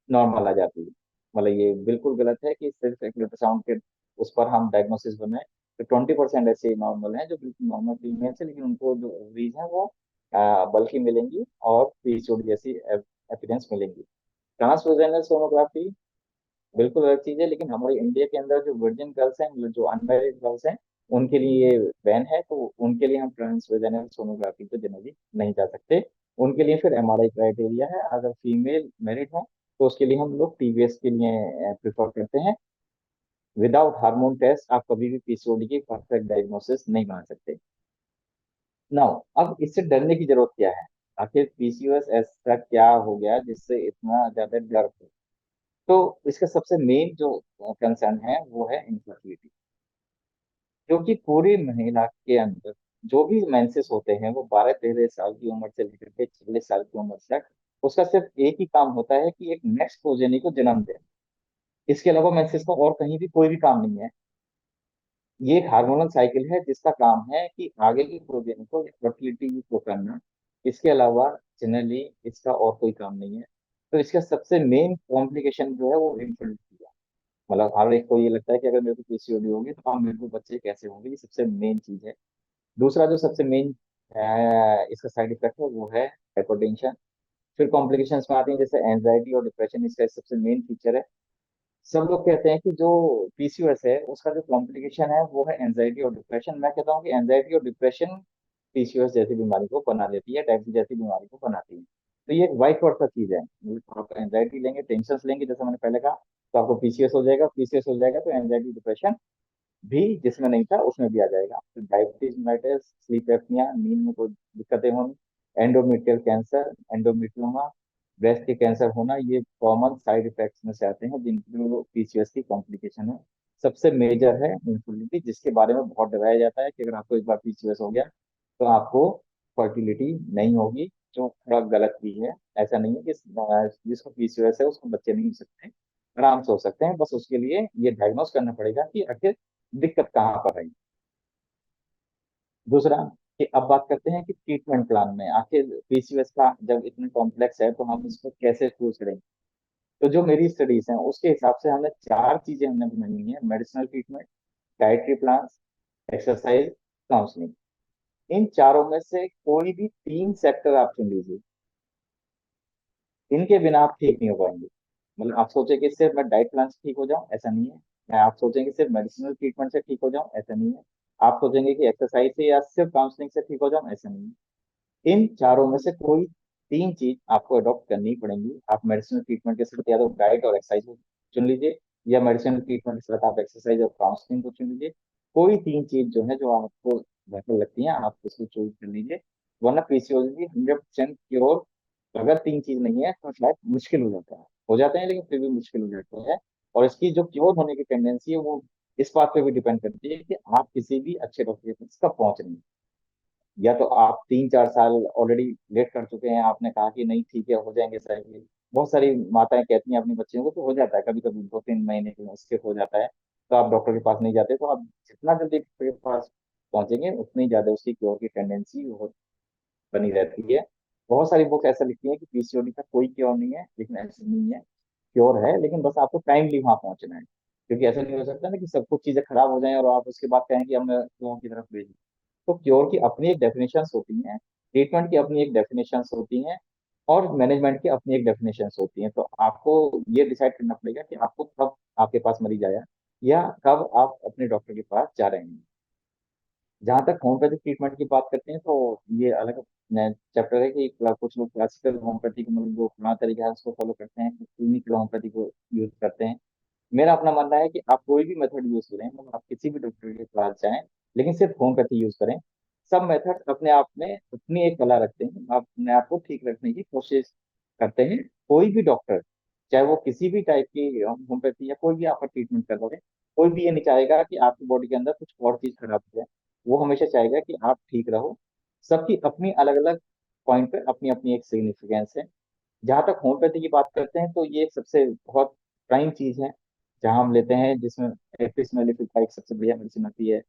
[SPEAKER 2] नॉर्मल आ जाती है। मतलब ये बिल्कुल गलत है कि सिर्फ एक अल्ट्रासाउंड के उस पर हम डायग्नोसिस बनाए। तो 20% ऐसे नॉर्मल हैं जो बिल्कुल नॉर्मल फीमेल है, लेकिन उनको जो ओवरीज है वो बल्कि मिलेंगी और पीसीओडी जैसी एविडेंस मिलेंगी। ट्रांसवेजाइनल सोनोग्राफी बिल्कुल अलग चीज है, लेकिन हमारे इंडिया के अंदर जो वर्जिन गर्ल्स हैं, मतलब जो अनमैरिड गर्ल्स हैं, उनके लिए ये बैन है। तो उनके लिए हम ट्रांसवेजाइनल सोनोग्राफी पे जनरली नहीं जा सकते। उनके लिए फिर एमआरआई क्राइटेरिया है। अगर फीमेल मैरिड है तो उसके लिए हम लोग टीवीएस के लिए प्रेफर करते हैं। विदाउट हार्मोन टेस्ट आप कभी भी पीसीओडी की परफेक्ट डायग्नोसिस नहीं बना सकते। नाउ अब इससे डरने की जरूरत क्या है? आखिर पीसीओएस ऐसा क्या हो गया जिससे इतना ज्यादा डर हो? तो इसका सबसे मेन जो कंसर्न है वो है इनफर्टिलिटी। क्योंकि पूरी महिला के अंदर जो भी मेंसेस होते हैं वो 12-13 साल की उम्र से लेकर के 40 साल की उम्र तक उसका सिर्फ एक ही काम होता है कि एक नेक्स्ट प्रोजेनी को जन्म दे। इसके अलावा मेंसेस का और कहीं भी कोई भी काम नहीं है। ये एक हार्मोनल साइकिल है जिसका काम है कि आगे की प्रोजेनी को फर्टिलिटी को करना। इसके अलावा जनरली इसका और कोई काम नहीं है। तो इसका सबसे मेन कॉम्प्लिकेशन जो है वो इनफर्टिलिटी है। मतलब हर एक को ये लगता है कि अगर मेरे को पीसीओडी होगी तो हाँ मेरे को बच्चे कैसे होंगे, ये सबसे मेन चीज है। दूसरा जो सबसे मेन इसका साइड इफेक्ट है वो है हाइपरटेंशन। फिर कॉम्प्लिकेशंस में आती हैं जैसे एंजाइटी और डिप्रेशन, इसका सबसे मेन फीचर है। सब लोग कहते हैं कि जो पीसीओएस है उसका जो कॉम्प्लिकेशन है वो है एंजाइटी और डिप्रेशन। मैं कहता हूँ कि एंजाइटी और डिप्रेशन पीसीओएस जैसी बीमारी को बना देती है, डायबिटीज जैसी बीमारी को बनाती है। तो ये एक वाइट वर्ड चीज है। मतलब आप एंजाइटी लेंगे, टेंशन लेंगे, जैसे मैंने पहले कहा, तो आपको पीसीओएस हो जाएगा। पीसीओएस हो जाएगा तो एंजाइटी डिप्रेशन भी जिसमें नहीं था उसमें भी आ जाएगा। तो डायबिटीज मेलिटस, स्लीप एप्निया, नींद में कोई दिक्कतें होनी, एंडोमेट्रियल कैंसर, एंडोमेट्रियोमा, ब्रेस्ट के कैंसर होना, ये कॉमन साइड इफेक्ट्स में से आते हैं जिनको पीसीओएस की कॉम्प्लिकेशन है। सबसे मेजर है इनफर्टिलिटी, जिसके बारे में बहुत डराया जाता है कि अगर आपको एक बार पीसीओएस हो गया तो आपको फर्टिलिटी नहीं होगी, जो थोड़ा गलत भी है। ऐसा नहीं है कि जिसको पीसीओएस है उसको बच्चे नहीं हो सकते, आराम से हो सकते हैं। बस उसके लिए ये डायग्नोस करना पड़ेगा कि आखिर दिक्कत कहाँ पर है। दूसरा, कि अब बात करते हैं कि ट्रीटमेंट प्लान में आखिर पीसीओएस का जब इतना कॉम्प्लेक्स है तो हम इसको कैसे चूज करेंगे। तो जो मेरी स्टडीज हैं उसके हिसाब से हमने चार चीजें हमने बनाई हुई हैं: medicinal treatment, dietary plan, exercise, counselling. इन चारों में से कोई भी तीन सेक्टर आप चुन लीजिए, इनके बिना आप ठीक नहीं हो पाएंगे। मतलब आप सोचे कि सिर्फ मैं डाइट प्लान से ठीक हो जाऊं, ऐसा नहीं है। मैं आप सोचेंगे सिर्फ मेडिसिनल ट्रीटमेंट से ठीक हो जाऊं, ऐसा नहीं है। आप सोचेंगे कि एक्सरसाइज से या सिर्फ काउंसलिंग से ठीक हो जाऊं, ऐसा नहीं है। इन चारों में से कोई तीन चीज आपको अडॉप्ट करनी पड़ेंगी। आप मेडिसिनल ट्रीटमेंट के साथ या तो डाइट और एक्सरसाइज को चुन लीजिए, या मेडिसिनल ट्रीटमेंट के साथ आप एक्सरसाइज और काउंसलिंग को चुन लीजिए। कोई तीन चीज जो है जो आपको बेहतर लगती है आप उसको चूज कर लीजिए, वरना पीसीओएस 100% क्योर अगर तीन चीज नहीं है तो शायद मुश्किल हो जाता है। हो जाते हैं लेकिन फिर भी मुश्किल हो जाता है। और इसकी जो क्योर होने की टेंडेंसी है वो इस बात पे भी डिपेंड करती है कि आप किसी भी अच्छे डॉक्टर के पास कब पहुंच रहे हैं। या तो आप 3-4 साल ऑलरेडी लेट कर चुके हैं, आपने कहा कि नहीं ठीक है हो जाएंगे सही। बहुत सारी माताएं कहती हैं अपनी बच्चियों को, तो हो जाता है कभी कभी 2-3 महीने के स्किप हो जाता है, तो आप डॉक्टर के पास नहीं जाते। तो आप जितना जल्दी डॉक्टर के पास पहुंचेंगे उतनी ज्यादा उसकी क्योर की टेंडेंसी बनी रहती है। बहुत सारी बुक ऐसा लिखती है कि पीसीओडी का कोई क्योर नहीं है, लेकिन ऐसा नहीं है। क्योर है, लेकिन बस आपको टाइमली वहां पहुंचना है। क्योंकि ऐसा नहीं हो सकता ना कि सब कुछ चीजें खराब हो जाएं और आप उसके बाद कहें कि अब मैं क्योर की तरफ भेज। तो क्योर की अपनी एक डेफिनेशंस होती हैं, ट्रीटमेंट की अपनी एक डेफिनेशंस होती हैं, और मैनेजमेंट की अपनी एक डेफिनेशंस होती हैं। तो आपको ये डिसाइड करना पड़ेगा कि आपको कब आपके पास मरीज आया या कब आप अपने डॉक्टर के पास जा रहे हैं। जहाँ तक होम्योपैथिक ट्रीटमेंट की बात करते हैं तो ये अलग चैप्टर है कि कुछ लोग क्लासिकल होम्योपैथी को मतलब जो पुराना तरीका है उसको फॉलो करते हैं, कुछ क्लिनिकल होम्योपैथी को यूज करते हैं। मेरा अपना मानना है कि आप कोई भी मेथड यूज करें, मतलब आप किसी भी डॉक्टर के पास जाएं, लेकिन सिर्फ होम्योपैथी यूज करें। सब मेथड अपने आप में अपनी एक कला रखते हैं, आप अपने आप को ठीक रखने की कोशिश करते हैं। कोई भी डॉक्टर, चाहे वो किसी भी टाइप की होम्योपैथी या कोई भी आपका ट्रीटमेंट कर रहे हैं, कोई भी ये नहीं चाहेगा कि आपकी बॉडी के अंदर कुछ और चीज खराब हो जाए। वो हमेशा चाहेगा कि आप ठीक रहो। सबकी अपनी अलग अलग पॉइंट पे अपनी अपनी एक सिग्निफिकेंस है। जहां तक होम्योपैथी की बात करते हैं तो ये एक सबसे बहुत प्राइम चीज है, जहां हम लेते हैं जिसमें एपिस मेलिफिका एक सबसे बढ़िया मेडिसिन आती है।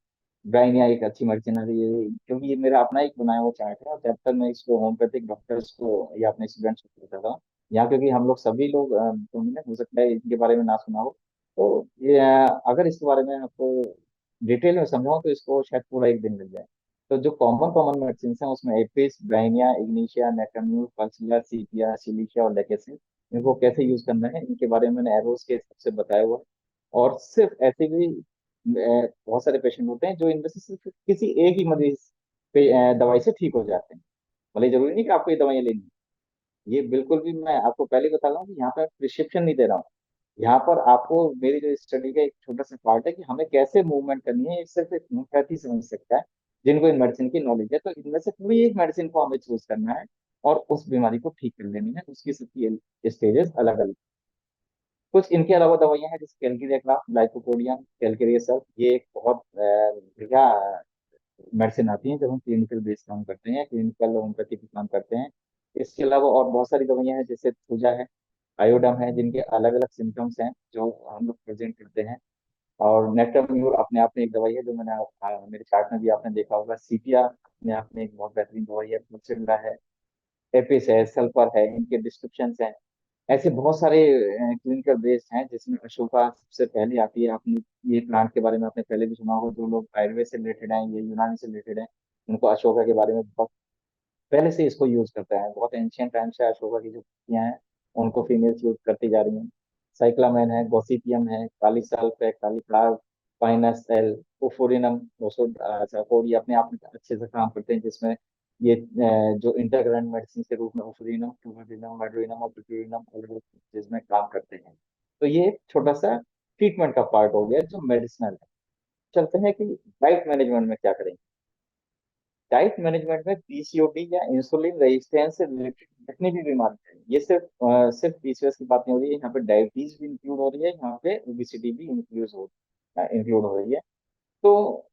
[SPEAKER 2] ब्राइनिया एक अच्छी मेडिसिन आती है, क्योंकि ये मेरा अपना एक बनाया हुआ चार्ट है, और जब तक मैं इसको होम्योपैथिक डॉक्टर्स को या अपने स्टूडेंट्स को बताता हूँ, यहाँ क्योंकि हम लोग सभी लोग तुमने हो सकता है इनके बारे में ना सुना हो, तो ये अगर इसके बारे में आपको डिटेल में समझाऊं तो इसको शायद पूरा एक दिन लग जाए। तो जो कॉमन कॉमन मेडिसिन हैं उसमें एपिस, ब्राइनिया, इग्निशिया, नेटम्यूर, पल्सिला, सीपिया, सिलिशिया और लेकेसिन, इनको कैसे यूज करना है इनके बारे में मैंने एरोस के हिसाब से बताया हुआ है। और सिर्फ ऐसे भी बहुत सारे पेशेंट होते हैं जो इनमें से सिर्फ किसी एक ही मरीज पे दवाई से ठीक हो जाते हैं। भले जरूरी नहीं कि आपको ये दवाइयाँ लेनी है। ये बिल्कुल भी, मैं आपको पहले बता रहा हूँ कि यहाँ पे प्रिस्क्रिप्शन नहीं दे रहा हूँ। यहाँ पर आपको मेरी जो स्टडी का एक छोटा सा पार्ट है कि हमें कैसे मूवमेंट करनी है, ये सिर्फ एक होम्योपैथी समझ सकता है जिनको इन मेडिसिन की नॉलेज है। तो इनमें से कोई एक मेडिसिन को हमें चूज करना है और उस बीमारी को ठीक कर लेनी है। उसकी सबकी स्टेजेस अलग अलग। कुछ इनके अलावा दवाइयां हैं जैसे कैलकिरिया क्लास, लाइकोपोडियम, कैलकिरिया सब, ये एक बहुत बढ़िया मेडिसिन आती हैं जब हम क्लिनिकल बेस काम करते हैं, क्लिनिकल होम्योपैथी पे काम करते हैं। इसके अलावा और बहुत सारी दवाइयां हैं जैसे थूजा है, आयोडम है, जिनके अलग अलग सिम्टम्स हैं जो हम लोग प्रेजेंट करते हैं। और नेटम्यूर अपने आप में एक दवाई है जो मैंने मेरे चार्ट में भी आपने देखा होगा। सीपिया अपने आप में एक बहुत बेहतरीन दवाई है। प्रोसिल्ला है, एपिस है, सल्फर है, इनके डिस्क्रिप्शन हैं। ऐसे बहुत सारे क्लिनिकल बेस्ड हैं जिसमें अशोका सबसे पहले आती है। आपने ये प्लांट के बारे में आपने पहले भी सुना होगा, जो लोग आयुर्वेद से रिलेटेड हैं, ये यूनानी से रिलेटेड हैं, उनको अशोका के बारे में बहुत पहले से इसको यूज करते हैं। बहुत एंशियंट टाइम से अशोका की जो पत्तियां हैं उनको फीमेल्स यूज करती जा रही हैं। साइक्लामेन है, गॉसिपियम है, काली सल्फ है, काली फ्लावर, पाइनस एल, ओफोरिनम, ओसोड, ये अपने आप में अच्छे से काम करते हैं। जिसमें ये जो इंटरग्रेंट मेडिसिन के रूप में ओफोरिनम, टूबेरिनम, मेड्रोइनम और पिप्यूरिनम जिसमें काम करते हैं। तो ये एक छोटा सा ट्रीटमेंट का पार्ट हो गया जो मेडिसिनल है। चलते हैं कि डाइट मैनेजमेंट में क्या करें। डाइट मैनेजमेंट में पीसीओडी या इंसुलिन रेजिस्टेंस से रिलेटेड जितनी भी बीमारी है, ये सिर्फ पीसीओएस की बात नहीं हो रही है, यहाँ पे डायबिटीज भी इंक्लूड हो रही है, यहाँ पे ओबिसिटी भी इंक्लूड हो रही है। तो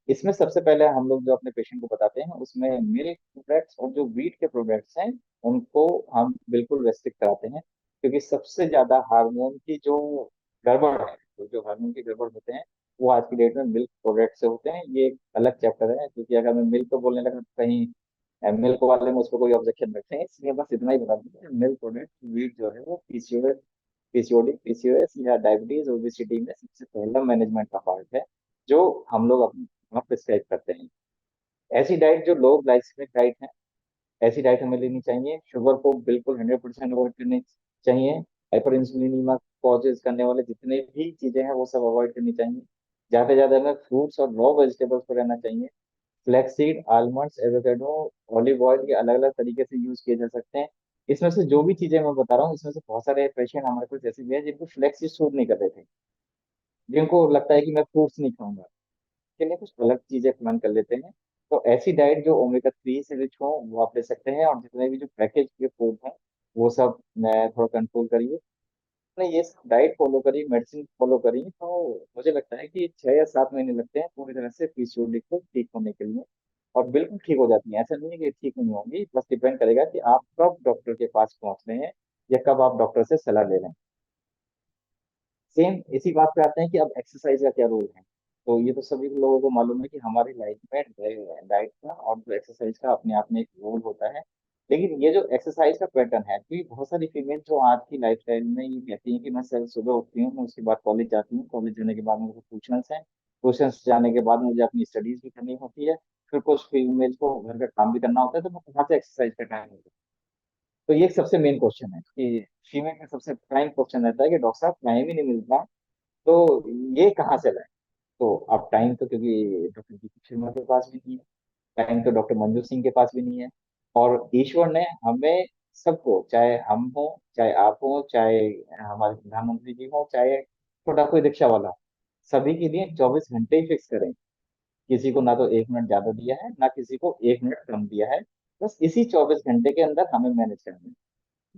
[SPEAKER 2] इसमें सबसे पहले हम लोग जो अपने पेशेंट को बताते हैं उसमें मिल्क प्रोडक्ट्स और जो व्हीट के प्रोडक्ट्स हैं उनको हम बिल्कुल रेस्ट्रिक्ट कराते हैं, क्योंकि सबसे ज्यादा हार्मोन की जो गड़बड़ है, तो जो हार्मोन की गड़बड़ होते हैं वो आज की डेट में मिल्क प्रोडक्ट से होते हैं। ये एक अलग चैप्टर है, क्योंकि अगर मैं मिल्क को बोलने लगा तो कहीं मिल्क वाले में उस पर कोई ऑब्जेक्शन रखते हैं, इसलिए बस इतना ही बता दूं मिल्क प्रोडक्ट व्हीट जो है वो पीसीओडी, पीसीओएस या डायबिटीज ओबेसिटी में सबसे पहला मैनेजमेंट का पार्ट है जो हम लोग अपना प्रिस्क्राइब करते हैं। ऐसी डाइट जो लो ग्लाइसेमिक डाइट है, ऐसी डाइट हमें लेनी चाहिए। शुगर को बिल्कुल 100% अवॉइड करनी चाहिए। हाइपर इंसुलिनीमिया कॉजेज करने वाले जितने भी चीजें हैं वो सब अवॉइड करनी चाहिए। ज्यादा से ज्यादा हमें फ्रूट्स और रॉ वेजिटेबल्स पर रहना चाहिए। Flaxseed, almonds, avocado, olive oil, ये अलग अलग तरीके से यूज किए जा सकते हैं। इसमें से जो भी चीजें मैं बता रहा हूँ इसमें से बहुत सारे पेशेंट हमारे पास ऐसे भी हैं जिनको फ्लैक्सीड सूट नहीं कर रहे थे, जिनको लगता है कि मैं फ्रूट्स नहीं खाऊंगा, के लिए कुछ अलग चीजें प्लान कर लेते हैं। तो ऐसी डाइट जो ओमेगा 3 से रिच हो वो आप ले सकते हैं। और जितने भी जो पैकेज के फूड हैं वो सब थोड़ा कंट्रोल करिए। नहीं, ये सब डाइट फॉलो करिए, मेडिसिन फॉलो करिए, तो मुझे लगता है कि 6 या 7 महीने लगते हैं पूरी तरह से पीसीओडी को ठीक होने के लिए। और बिल्कुल ठीक हो जाती है, ऐसा नहीं है कि ठीक नहीं होंगी, बस डिपेंड करेगा कि आप कब डॉक्टर के पास पहुंच रहे हैं या कब आप डॉक्टर से सलाह ले रहे हैं। सेम इसी बात पे आते हैं कि अब एक्सरसाइज का क्या रोल है। तो ये तो सभी लोगों को मालूम है कि हमारी लाइफ में डाइट का और जो एक्सरसाइज का अपने आप में एक रोल होता है। लेकिन ये जो एक्सरसाइज का पैटर्न है, क्योंकि बहुत सारी फीमेल जो आज की लाइफ स्टाइल में ये कहती हैं कि मैं सर सुबह उठती हूँ, मैं उसके बाद कॉलेज जाती हूँ, कॉलेज जाने के बाद मुझे ट्यूशंस हैं, ट्यूशंस जाने के बाद मुझे अपनी स्टडीज भी करनी होती है, फिर कुछ फीमेल को घर का काम भी करना होता है, तो मैं कहाँ से एक्सरसाइज का टाइम होता है। तो ये एक सबसे मेन क्वेश्चन है कि फीमेल का सबसे प्राइम क्वेश्चन रहता है कि डॉक्टर साहब टाइम ही नहीं मिलता, तो ये कहाँ से लाए। तो अब टाइम तो क्योंकि डॉक्टर दीपक शर्मा के पास भी नहीं है, टाइम तो डॉक्टर मंजू सिंह के पास भी नहीं है। और ईश्वर ने हमें सबको, चाहे हम हो, चाहे आप हो, चाहे हमारे प्रधानमंत्री जी हो, चाहे छोटा कोई रिक्शा वाला, सभी के लिए 24 घंटे ही फिक्स करें। किसी को ना तो 1 मिनट ज्यादा दिया है, ना किसी को 1 मिनट कम दिया है। बस इसी 24 घंटे के अंदर हमें मैनेज करना है।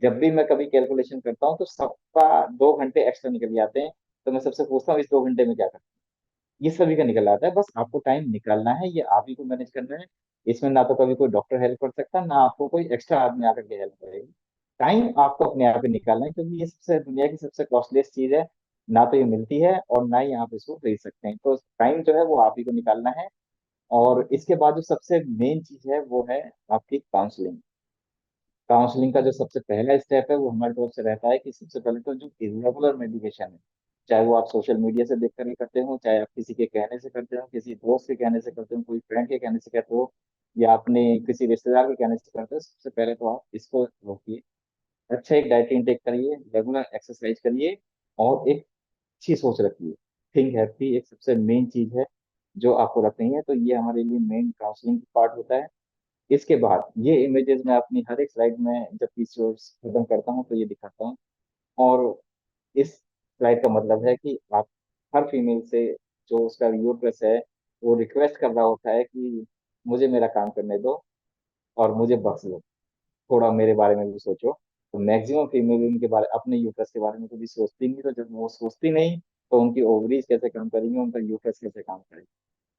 [SPEAKER 2] जब भी मैं कभी कैलकुलेशन करता हूँ तो सबका 2 घंटे एक्स्ट्रा निकल जाते हैं। तो मैं सबसे पूछता हूँ इस 2 घंटे में क्या करते हैं। ये सभी का निकल आता है, बस आपको टाइम निकालना है, ये आप ही को मैनेज करना है। इसमें ना तो कभी कोई डॉक्टर हेल्प कर सकता, ना आपको कोई एक्स्ट्रा आदमी आकर के हेल्प करेगा। टाइम आपको अपने आप ही निकालना है, क्योंकि ये सबसे दुनिया की सबसे कॉस्टलीस्ट चीज है। ना तो ये मिलती है और ना ही आप इसको खरीद सकते हैं। तो टाइम जो है वो आप ही को निकालना है। और इसके बाद जो सबसे मेन चीज है वो है आपकी काउंसलिंग। काउंसलिंग का जो सबसे पहला स्टेप है वो हमारी तरफ से रहता है कि सबसे पहले तो जो इरेगुलर मेडिकेशन है, चाहे वो आप सोशल मीडिया से देख कर करते हो, चाहे आप किसी के कहने से करते हो, किसी दोस्त के कहने से करते हो, कोई फ्रेंड के कहने से करते हो, या अपने किसी रिश्तेदार के कहने से करते हो, सबसे पहले तो आप इसको रोकिए। अच्छा एक डाइट इंटेक करिए, रेगुलर एक्सरसाइज करिए, और एक अच्छी सोच रखिए। थिंक हैप्पी एक सबसे मेन चीज है जो आपको रखनी है। तो ये हमारे लिए मेन काउंसलिंग पार्ट होता है। इसके बाद ये इमेजेस मैं अपनी हर एक स्लाइड में जब पीसीओएस खत्म करता हूँ तो ये दिखाता हूँ। और इस स्लाइड का मतलब है कि आप हर फीमेल से, जो उसका यूट्रस है, वो रिक्वेस्ट कर रहा होता है कि मुझे मेरा काम करने दो और मुझे बख्श दो, थोड़ा मेरे बारे में भी सोचो। तो मैक्सिमम फीमेल उनके बारे, अपने यूट्रस के बारे में कभी सोचती नहीं। तो जब वो सोचती नहीं तो उनकी ओवरीज कैसे काम करेंगे, उनका यूट्रस कैसे काम करेगा।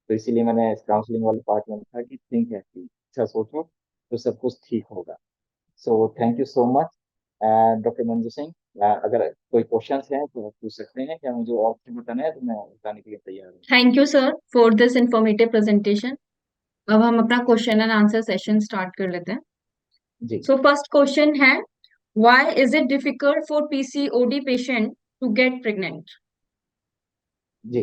[SPEAKER 2] तो इसीलिए मैंने इस काउंसलिंग वाले पार्ट में लिखा कि थिंक हैप्पी, अच्छा सोचो तो सब कुछ ठीक होगा। So thank you so much doctor Manju Singh. अगर कोई क्वेश्चंस हैं तो आप पूछ सकते हैं, क्या मुझे और कुछ बताना है तो मैं बताने के लिए तैयार हूँ।
[SPEAKER 1] Thank you sir for this informative presentation. अब हम अपना question and answer session start कर लेते हैं।
[SPEAKER 2] जी।
[SPEAKER 1] सो फर्स्ट क्वेश्चन है, why is it difficult for PCOD patient to get pregnant?
[SPEAKER 2] जी,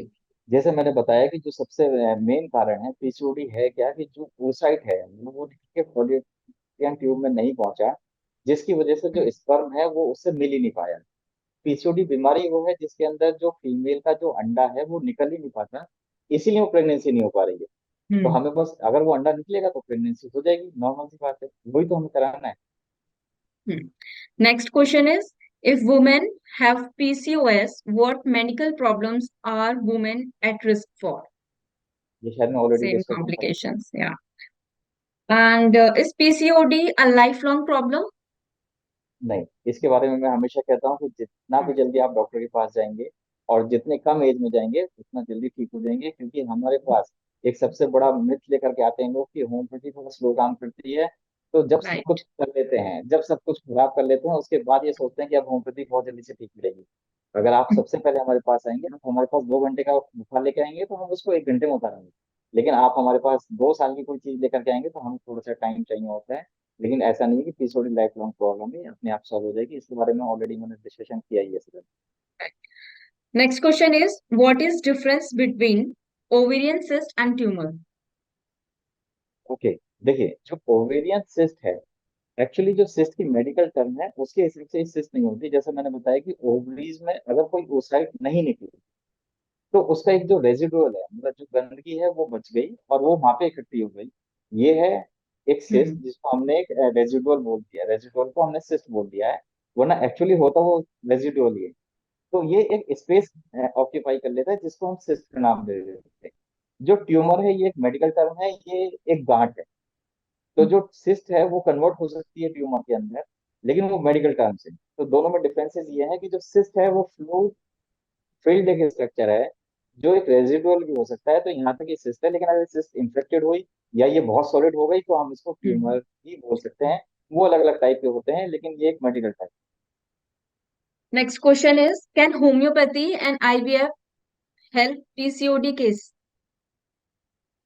[SPEAKER 2] जैसे मैंने बताया कि जो सबसे मेन कारण है पीसीओडी है क्या, कि जो oocyte है वो ठीक है फॉलियन ट्यूब में नहीं पहुंचा, जिसकी वजह से जो स्पर्म है वो उससे मिल ही नहीं पाया। पीसीओडी बीमारी वो है जिसके अंदर जो फीमेल का जो अंडा है वो निकल ही नहीं पाता, इसीलिए वो प्रेगनेंसी नहीं हो पा रही है। तो
[SPEAKER 1] हम्म।
[SPEAKER 2] हमें बस अगर वो अंडा निकलेगा तो प्रेगनेंसी हो जाएगी, नॉर्मल सी बात है, वही तो हमें कराना है।
[SPEAKER 1] Next question is, if women have PCOS, what medical problems are women at risk for?
[SPEAKER 2] ये शायद मैं ऑलरेडी
[SPEAKER 1] Same
[SPEAKER 2] डिस्कशन कर चुका हूँ।
[SPEAKER 1] complications, yeah. And is PCOD a lifelong problem?
[SPEAKER 2] नहीं, इसके बारे में मैं हमेशा कहता हूँ कि जितना भी जल्दी आप डॉक्टर के पास जाएंगे और जितने कम एज में जाएंगे उतना जल्दी ठीक हो जाएंगे, क्योंकि हमारे पास एक सबसे बड़ा मिथ लेकर के आते हैं लोग कि होम्योपैथी थोड़ा स्लो काम करती है। तो जब सब
[SPEAKER 1] Right.
[SPEAKER 2] कुछ कर लेते हैं, जब सब कुछ खराब कर लेते हैं, उसके बाद ये सोचते हैं कि अब होम्योपैथी बहुत जल्दी से ठीक मिलेगी। अगर आप सबसे पहले हमारे पास आएंगे, आप हमारे पास 2 घंटे का बुखार लेके आएंगे तो हम उसको 1 घंटे में उतारेंगे। लेकिन आप हमारे पास 2 साल की कोई चीज लेकर के आएंगे तो हमें थोड़ा सा टाइम चाहिए होता है। लेकिन ऐसा नहीं है कि पीसीओडी लाइफ लॉन्ग प्रॉब्लम है, अपने आप सॉल्व हो जाएगी। इसके बारे में ऑलरेडी मैंने डिस्कशन किया ही है sir.
[SPEAKER 1] Next question is, what is difference between ovarian cyst and tumor?
[SPEAKER 2] Okay, देखिए जो ओवेरियन सिस्ट है, एक्चुअली जो सिस्ट की मेडिकल टर्म है उसके हिसाब से सिस्ट नहीं होती। जैसे मैंने बताया कि ओवरीज में अगर कोई oocyte नहीं निकली तो उसका एक जो रेजिडुअल है, मतलब जो गंदगी है वो बच गई और वो वहां पे इकट्ठी हो गई। ये है एक सिस्ट,
[SPEAKER 1] Hmm.
[SPEAKER 2] जिसको हमने एक रेजिडुअल बोल दिया, रेजिडुअल को हमने सिस्ट बोल दिया है, वरना एक्चुअली होता वो रेजिडुअल ही है। तो ये एक स्पेस ऑक्यूपाई कर लेता है जिसको हम सिस्ट का नाम दे देते हैं। जो ट्यूमर है ये एक मेडिकल टर्म है, ये एक गांठ है। तो जो सिस्ट है वो कन्वर्ट हो सकती है ट्यूमर के अंदर, लेकिन वो मेडिकल टर्म से। तो दोनों में डिफरेंसेस ये है कि जो सिस्ट है वो फ्लू फील्ड एक स्ट्रक्चर है, जो एक रेजिडुअल भी हो सकता है। तो यहाँ तक ये सिस्ट है, लेकिन अगर सिस्ट इन्फेक्टेड हुई या ये बहुत सॉलिड हो गई तो हम इसको
[SPEAKER 1] Hmm.
[SPEAKER 2] ट्यूमर ही बोल सकते हैं। वो अलग अलग टाइप के होते हैं, लेकिन ये एक medical type.
[SPEAKER 1] Next question is, can homeopathy and IVF help PCOD case?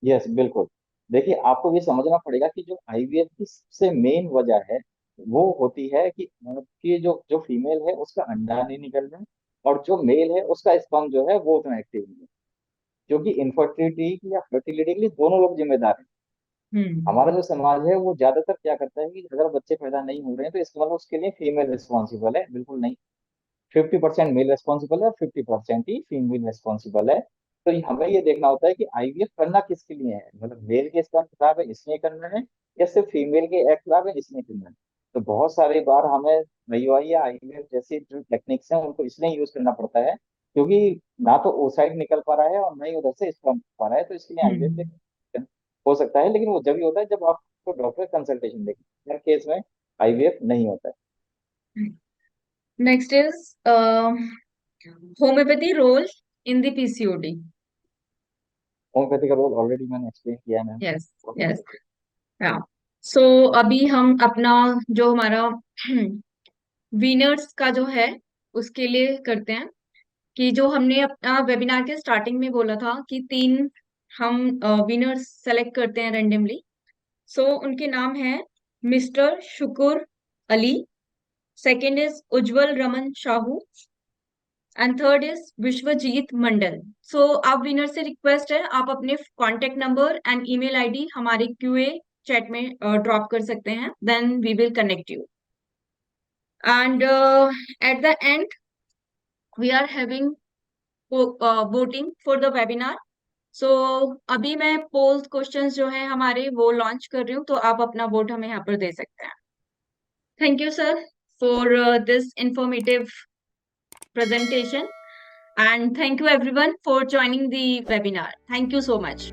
[SPEAKER 2] Yes बिल्कुल। देखिए आपको ये समझना पड़ेगा कि जो आईवीएफ की सबसे मेन वजह है वो होती है कि आपकी जो जो फीमेल है उसका अंडा नहीं निकल रहा है, और जो मेल है उसका स्पर्म जो है वो उतना एक्टिव नहीं है। क्योंकि इनफर्टिलिटी या फर्टिलिटी के लिए दोनों लोग जिम्मेदार हैं।
[SPEAKER 1] Hmm.
[SPEAKER 2] हमारा जो समाज है वो ज्यादातर क्या करता है कि अगर बच्चे पैदा नहीं हो रहे हैं तो इसका मतलब उसके लिए फीमेल रिस्पॉन्सिबल है, बिल्कुल नहीं। 50% मेल रिस्पॉन्सिबल है और 50% ही फीमेल रिस्पॉन्सिबल है। तो हमें ये देखना होता है कि आईवीएफ करना किसके लिए है, मतलब मेल के स्पर्म खराब है इसलिए करना है, या सिर्फ फीमेल के एग खराब है इसलिए करना है। तो बहुत सारी बार हमें आईयूआई या आईवीएफ जैसी जो टेक्निक्स हैं उनको इसलिए यूज करना पड़ता है क्योंकि ना तो ओसाइड निकल पा रहा है और ना ही उधर से स्पर्म पा रहा है, तो इसलिए आईवीएफ
[SPEAKER 1] हम्म।
[SPEAKER 2] हो सकता है, लेकिन वो जब ही होता है जब आपको डॉक्टर कंसल्टेशन देखें, हर केस में आईवीएफ नहीं होता है।
[SPEAKER 1] Next is homeopathy role in the PCOD.
[SPEAKER 2] Homeopathy का रोल ऑलरेडी मैंने एक्सप्लेन किया है मैम।
[SPEAKER 1] यस। यस। हाँ। सो अभी हम अपना जो हमारा वीनर्स का जो है उसके लिए करते हैं, कि जो हमने अपना वेबिनार के स्टार्टिंग में बोला था कि तीन हम विनर्स सेलेक्ट करते हैं रेंडमली। सो उनके नाम है Mister Shukur Ali, second is Ujjwal Raman Sahu, and third is Vishwajeet Mandal. So आप विनर से रिक्वेस्ट है, आप अपने contact number and email ID हमारे क्यूए चैट में ड्रॉप कर सकते हैं, then we will connect you. And at the end we are having voting for the webinar. So अभी मैं पोल क्वेश्चंस जो है हमारे वो लॉन्च कर रही हूँ, तो आप अपना वोट हमें यहाँ पर दे सकते हैं। Thank you sir for this informative presentation, and thank you everyone for joining the webinar. Thank you so much.